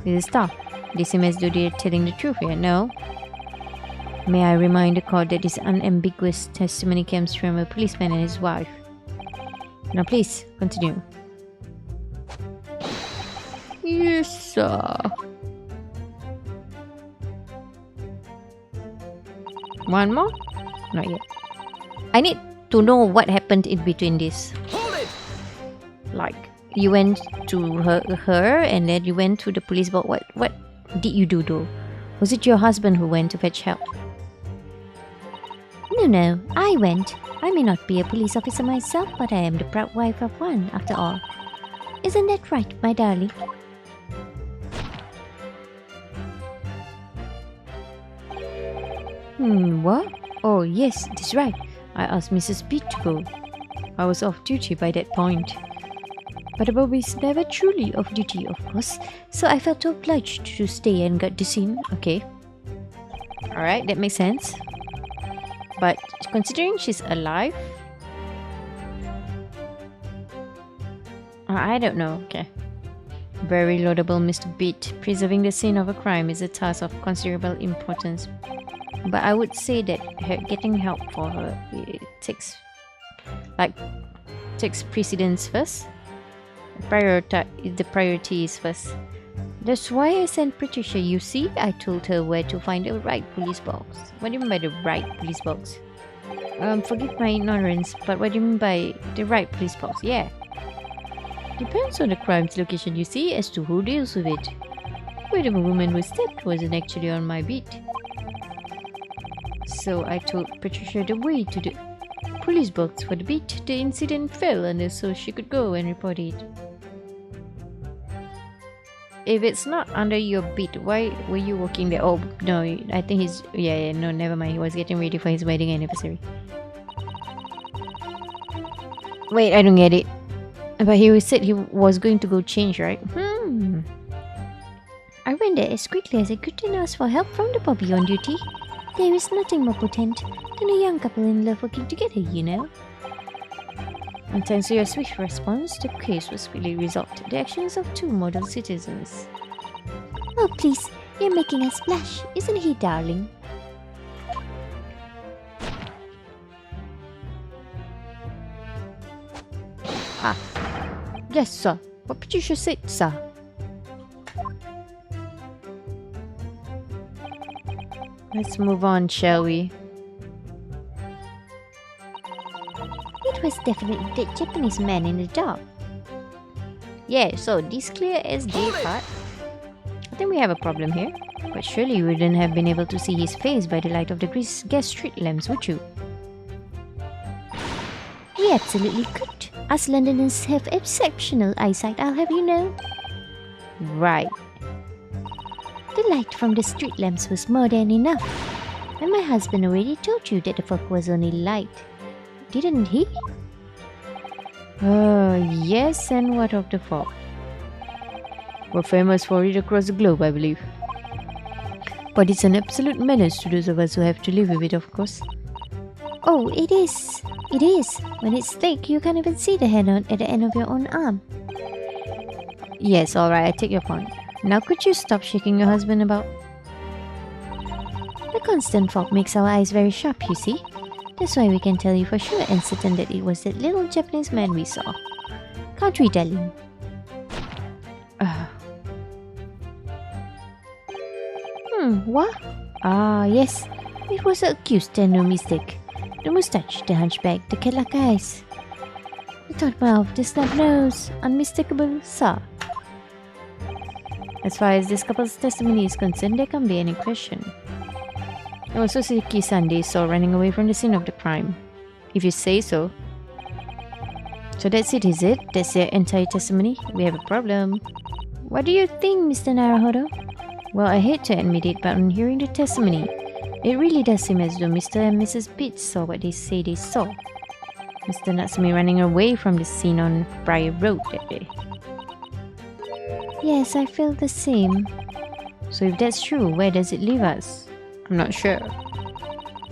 This is tough. They seem as though they're telling the truth here, no? May I remind the court that this unambiguous testimony comes from a policeman and his wife. Now please, continue. Yes, sir. One more? Not yet. I need to know what happened in between this. Hold it! Like, you went to her and then you went to the police, but what did you do though? Was it your husband who went to fetch help? No, I went. I may not be a police officer myself, but I am the proud wife of one, after all. Isn't that right, my darling? What? Oh, yes, that's right. I asked Mrs. B to go. I was off duty by that point. But a Bob is never truly off duty, of course, so I felt obliged to stay and guard the scene. Okay. Alright, that makes sense. But considering she's alive, I don't know. Okay. Very laudable, Mr. Beat. Preserving the scene of a crime is a task of considerable importance. But I would say that getting help for her takes precedence first. The priority is first. That's why I sent Patricia. You see, I told her where to find the right police box. What do you mean by the right police box? Forgive my ignorance, but what do you mean by the right police box? Yeah. Depends on the crime's location, you see, as to who deals with it. Where the woman was stabbed wasn't actually on my beat. So I told Patricia the way to the police box for the beat the incident fell under so she could go and report it. If it's not under your beat, why were you working there? Oh, no, I think he's... Yeah, no, never mind. He was getting ready for his wedding anniversary. Wait, I don't get it. But he said he was going to go change, right? I went there as quickly as I could and asked for help from the bobby on duty. There is nothing more potent than a young couple in love working together, you know. And thanks to your swift response, the case was quickly resolved. The actions of two model citizens. Oh, please, you're making us blush, isn't he, darling? Yes, sir. What Patricia said, sir. Let's move on, shall we? It was definitely that Japanese man in the dark. Yeah, so this clear as day part. I think we have a problem here. But surely you wouldn't have been able to see his face by the light of the gas street lamps, would you? We absolutely could. Us Londoners have exceptional eyesight, I'll have you know. Right. The light from the street lamps was more than enough. And my husband already told you that the fog was only light. Didn't he? Yes, and what of the fog? We're famous for it across the globe, I believe. But it's an absolute menace to those of us who have to live with it, of course. Oh, it is. It is. When it's thick, you can't even see the hand at the end of your own arm. Yes, alright, I take your point. Now could you stop shaking your husband about? The constant fog makes our eyes very sharp, you see. That's why we can tell you for sure and certain that it was that little Japanese man we saw. Can't we, darling? What? Ah, yes. It was the accused and no mistake. The moustache, the hunchback, the cat-like eyes. The taut mouth, the snub nose. Unmistakable, sir. As far as this couple's testimony is concerned, there can't be any question. It was Suzuki-san they saw running away from the scene of the crime. If you say so. So that's it, is it? That's their entire testimony? We have a problem. What do you think, Mr. Naruhodo? Well, I hate to admit it, but on hearing the testimony, it really does seem as though Mr. and Mrs. Pitts saw what they say they saw. Mr. Natsumi running away from the scene on Briar Road that day. Yes, I feel the same. So if that's true, where does it leave us? I'm not sure.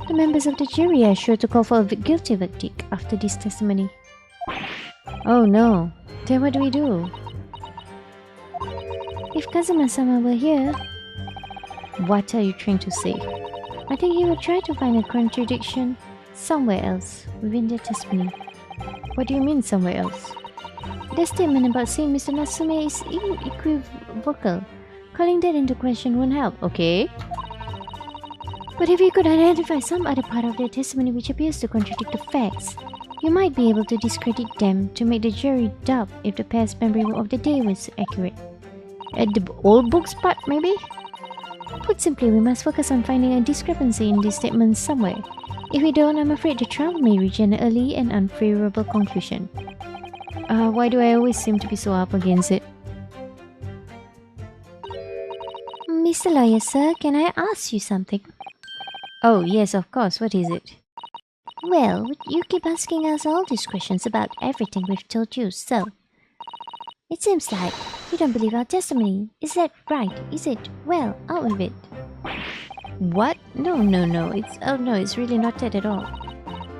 The members of the jury are sure to call for a guilty verdict after this testimony. Oh no. Then what do we do? If Kazuma-sama were here, what are you trying to say? I think he would try to find a contradiction somewhere else within their testimony. What do you mean somewhere else? Their statement about saying Mr. Natsume is unequivocal. Calling that into question won't help, okay? But if you could identify some other part of their testimony which appears to contradict the facts, you might be able to discredit them to make the jury doubt if the pair's memory of the day was accurate. At the old books part, maybe? Put simply, we must focus on finding a discrepancy in these statements somewhere. If we don't, I'm afraid the trial may reach an early and unfavorable conclusion. Why do I always seem to be so up against it? Mr. Lawyer, sir, can I ask you something? Oh, yes, of course. What is it? Well, you keep asking us all these questions about everything we've told you, so... It seems like you don't believe our testimony. Is that right? Is it? Well, out with it. What? No. It's really not that at all.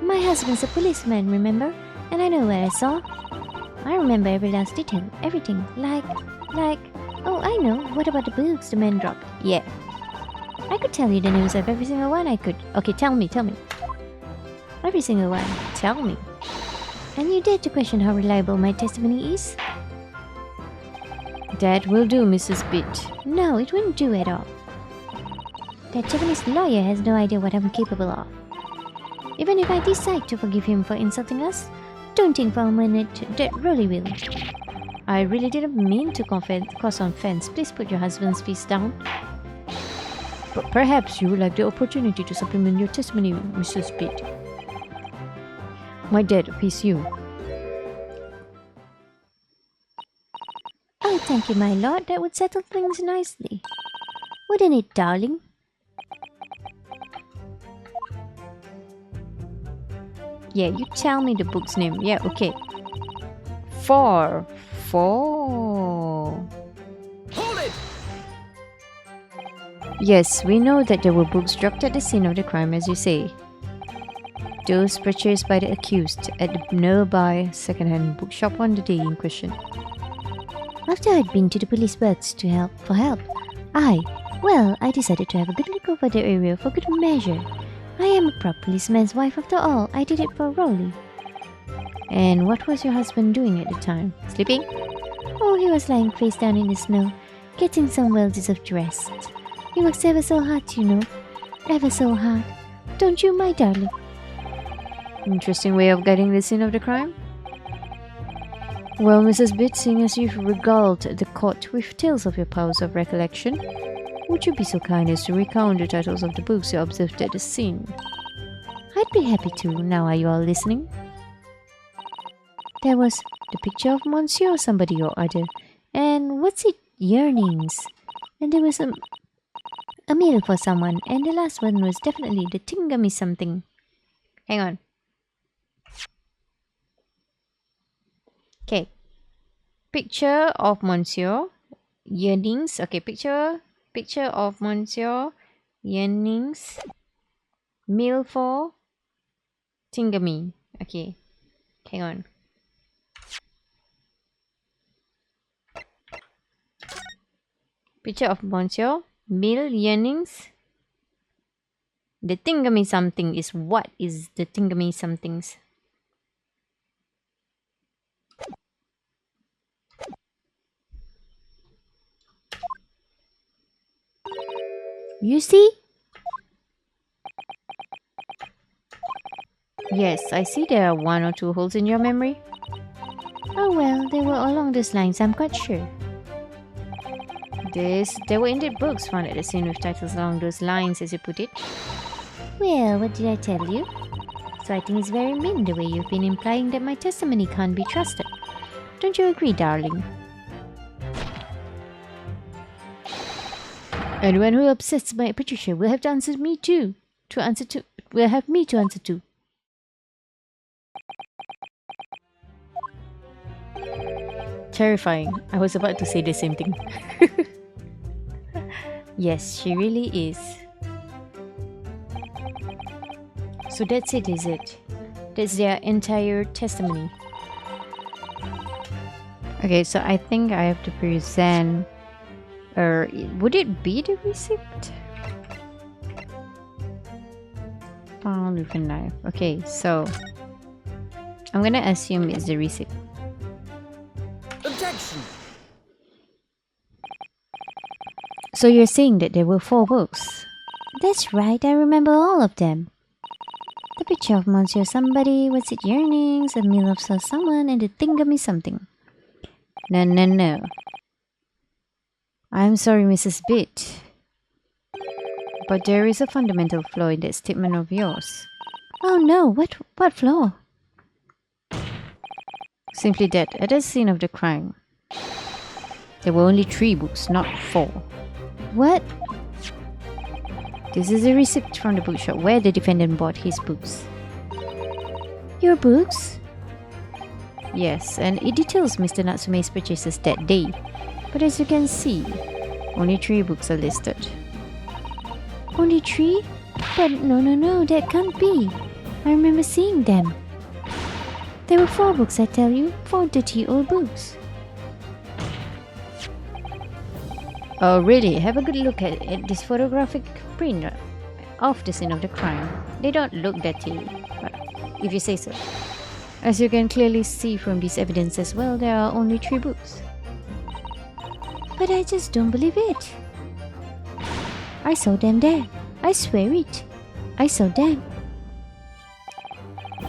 My husband's a policeman, remember? And I know where I saw. I remember every last detail, everything. Like... Oh, I know. What about the books the man dropped? Yeah. I could tell you the names of every single one I could. Okay, tell me. Every single one. Tell me. And you dare to question how reliable my testimony is? That will do, Mrs. Pitt. No, it wouldn't do at all. That Japanese lawyer has no idea what I'm capable of. Even if I decide to forgive him for insulting us, don't think for a minute that Rolly will. I really didn't mean to cause offense. Please put your husband's feet down. But perhaps you would like the opportunity to supplement your testimony, Mrs. Pitt. My dad appease you. Oh, thank you, my lord. That would settle things nicely. Wouldn't it, darling? Yeah, you tell me the book's name. Yeah, okay. 4. Hold it! Yes, we know that there were books dropped at the scene of the crime, as you say. Those purchased by the accused at the nearby second-hand bookshop on the day in question. After I'd been to the police works to help, I decided to have a good look over the area for good measure. I am a proud policeman's wife after all. I did it for Rolly. And what was your husband doing at the time? Sleeping? Oh, he was lying face down in the snow, getting some well-deserved rest. He works ever so hard, you know. Ever so hard. Don't you, my darling? Interesting way of getting the scene of the crime. Well, Mrs. Pitt, seeing as you've regaled the court with tales of your powers of recollection, would you be so kind as to recount the titles of the books you observed at the scene? I'd be happy to. Now are you all listening? There was The Picture of Monsieur somebody or other, and what's it? Yearnings. And there was a meal for someone, and the last one was definitely the Tingami something. Hang on. Okay. Picture of Monsieur. Yearnings. Okay, picture of Monsieur. Yearnings. Meal for Tingami. Okay. Hang on. Picture of Monsieur. Meal. Yearnings. The Tingami something is what is the Tingami somethings? You see? Yes, I see there are 1 or 2 holes in your memory. Oh well, they were along those lines, I'm quite sure. There were indeed books found at the scene with titles along those lines, as you put it. Well, what did I tell you? So I think it's very mean the way you've been implying that my testimony can't be trusted. Don't you agree, darling? Anyone who upsets my Patricia will have to answer me too. Will have me to answer to. Terrifying. I was about to say the same thing. Yes, she really is. So that's it, is it? That's their entire testimony. Okay, so I think I have to present. Would it be the receipt? Found with a knife. Okay, so I'm gonna assume it's the receipt. Objection! So you're saying that there were 4 books? That's right, I remember all of them. The Picture of Monsieur Somebody, What's It Yearnings, A Meal of Someone, and the Tingami something. No. I'm sorry, Mrs. Pitt. But there is a fundamental flaw in that statement of yours. Oh no, what flaw? Simply that at the scene of the crime, there were only 3 books, not 4. What? This is a receipt from the bookshop where the defendant bought his books. Your books? Yes, and it details Mr. Natsume's purchases that day. But as you can see, only 3 books are listed. Only 3? But no, that can't be. I remember seeing them. There were 4 books, I tell you. 4 dirty old books. Oh really? Have a good look at this photographic print of the scene of the crime. They don't look dirty, but if you say so. As you can clearly see from this evidence as well, there are only 3 books. But I just don't believe it. I saw them there. I swear it. I saw them.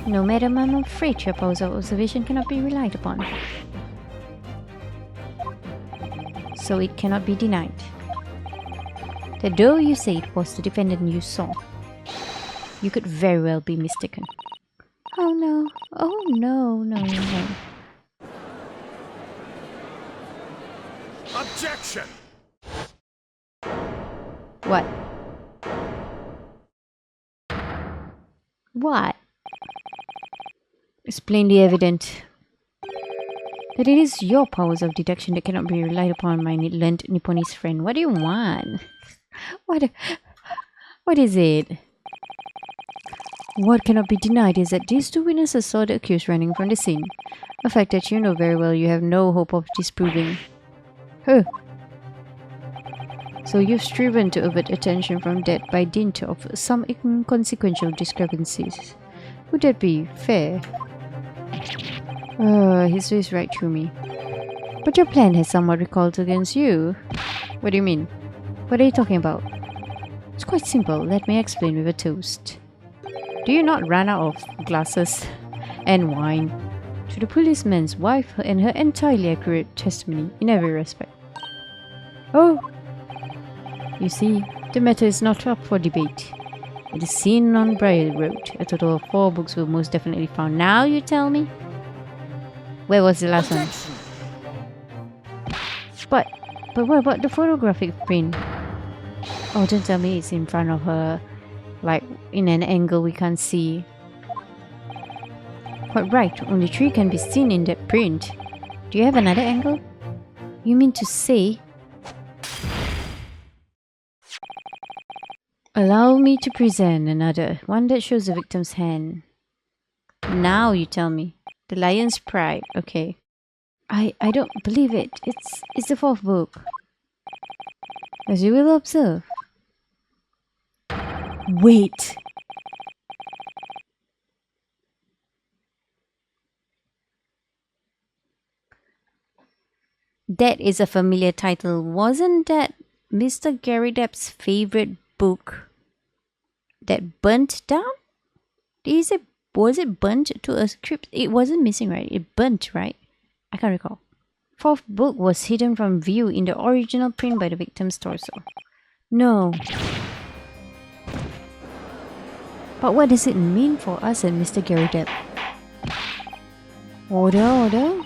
No, madam, I'm afraid your powers of observation cannot be relied upon. So it cannot be denied that though you say it was the defendant you saw, you could very well be mistaken. Oh no. Oh no, no, no. Objection! What? What? It's plainly evident that it is your powers of deduction that cannot be relied upon, my learned Nipponese friend. What do you want? What is it? What cannot be denied is that these two witnesses saw the accused running from the scene, a fact that you know very well you have no hope of disproving. Huh. So you've striven to avert attention from that by dint of some inconsequential discrepancies. Would that be fair? He sees right through me. But your plan has somewhat recalled against you. What do you mean? What are you talking about? It's quite simple. Let me explain with a toast. Do you not run out of glasses and wine? To the policeman's wife and her entirely accurate testimony in every respect. Oh! You see, the matter is not up for debate. It is seen on Briar Road. A total of 4 books were most definitely found. Now you tell me? Where was the last one? But what about the photographic print? Oh, don't tell me it's in front of her, like in an angle we can't see. Quite right, only 3 can be seen in that print. Do you have another angle? You mean to say... Allow me to present another, one that shows the victim's hand. Now you tell me. The Lion's Pride, okay. I don't believe it. It's the 4th book. As you will observe. Wait! That is a familiar title. Wasn't that Mr. Gary Depp's favorite book that burnt down? Did he say, was it burnt to a script? It wasn't missing, right? It burnt, right? I can't recall. 4th book was hidden from view in the original print by the victim's torso. No. But what does it mean for us and Mr. Gary Depp? Order.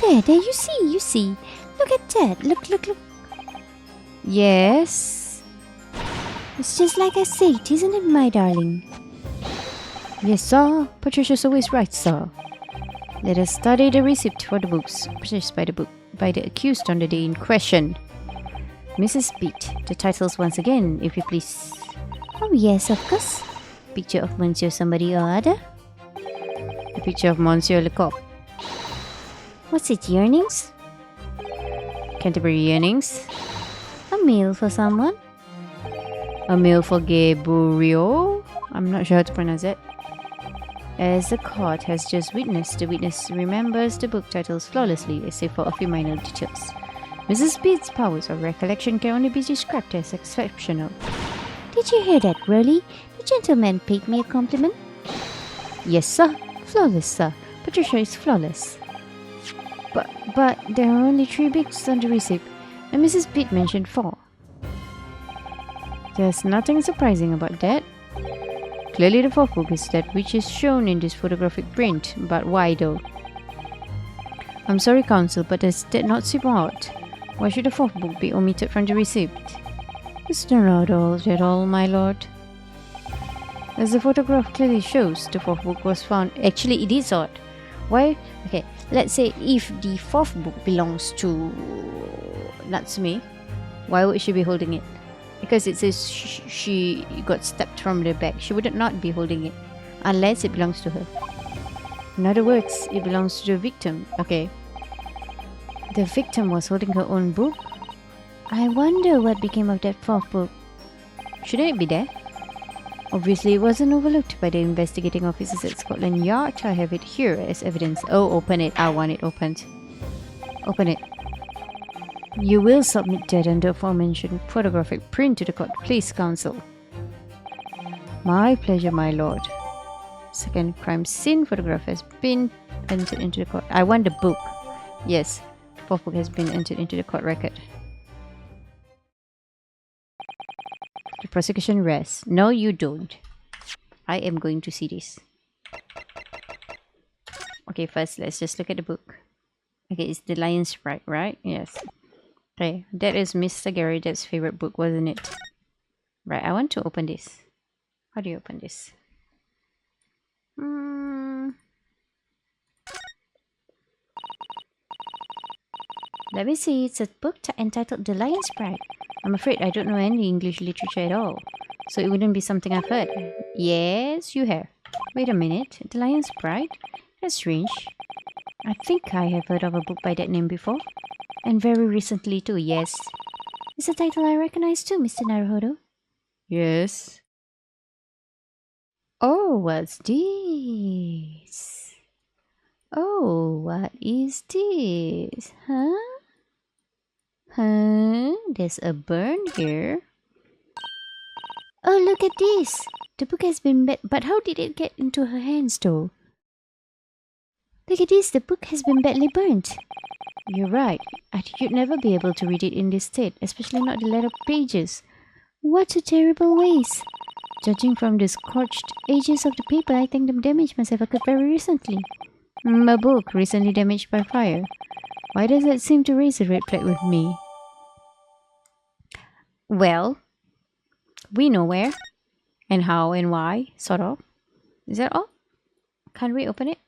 There, you see. Look at that. Look. Yes. It's just like I said, isn't it, my darling? Yes, sir. Patricia's always right, sir. Let us study the receipt for the books purchased by the accused on the day in question. Mrs. Pitt, the titles once again, if you please. Oh yes, of course. Picture of Monsieur somebody or other. The picture of Monsieur Lecoq. What's it, yearnings? Canterbury Yearnings. A meal for someone? A meal for Gabriel. I'm not sure how to pronounce it. As the court has just witnessed, the witness remembers the book titles flawlessly, except for a few minor details. Mrs. Pitt's powers of recollection can only be described as exceptional. Did you hear that, Rolly? The gentleman paid me a compliment. Yes, sir. Flawless, sir. Patricia is flawless. But there are only 3 books on the receipt, and Mrs. Pitt mentioned 4. There's nothing surprising about that. Clearly the 4th book is that which is shown in this photographic print, but why though? I'm sorry, counsel, but does that not seem odd? Why should the 4th book be omitted from the receipt? It's not odd at all, my lord. As the photograph clearly shows, the 4th book was found. Actually, it is odd. Why? Okay, let's say if the 4th book belongs to Natsume, why would she be holding it? Because it says she got stabbed from the back. She would not be holding it unless it belongs to her. In other words, it belongs to the victim. Okay. The victim was holding her own book. I wonder what became of that 4th book. Shouldn't it be there? Obviously, it wasn't overlooked by the investigating officers at Scotland Yard. I have it here as evidence. Oh, open it. I want it opened. Open it. You will submit that under aforementioned photographic print to the court. Please, counsel. My pleasure, my lord. Second crime scene photograph has been entered into the court. I want the book. Yes, fourth book has been entered into the court record. The prosecution rests. No, you don't. I am going to see this. Okay, first let's just look at the book. Okay, it's The Lion's Sprite, right? Yes. Okay, that is Mr. Gary Depp's favorite book, wasn't it? Right, I want to open this. How do you open this? Let me see. It's a book entitled The Lion's Sprite. I'm afraid I don't know any English literature at all, so it wouldn't be something I've heard. Yes, you have. Wait a minute. The Lion's Sprite? That's strange. I think I have heard of a book by that name before. And very recently too, yes. It's a title I recognize too, Mr. Naruhodo. Yes. Oh, what's this? Oh, what is this? Huh? Huh? There's a burn here. Oh, look at this! The book has been but how did it get into her hands though? Look at this, the book has been badly burnt. You're right. You'd never be able to read it in this state, especially not the latter pages. What a terrible waste! Judging from the scorched edges of the paper, I think the damage must have occurred very recently. A book recently damaged by fire. Why does that seem to raise a red flag with me? Well, we know where and how and why, sort of. Is that all? Can't we open it?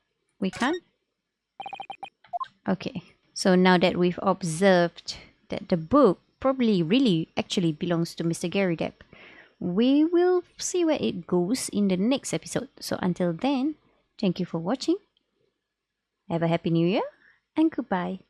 We can't? Okay. So now that we've observed that the book probably really actually belongs to Mr. Gary Depp, we will see where it goes in the next episode. So until then, thank you for watching. Have a happy new year and goodbye.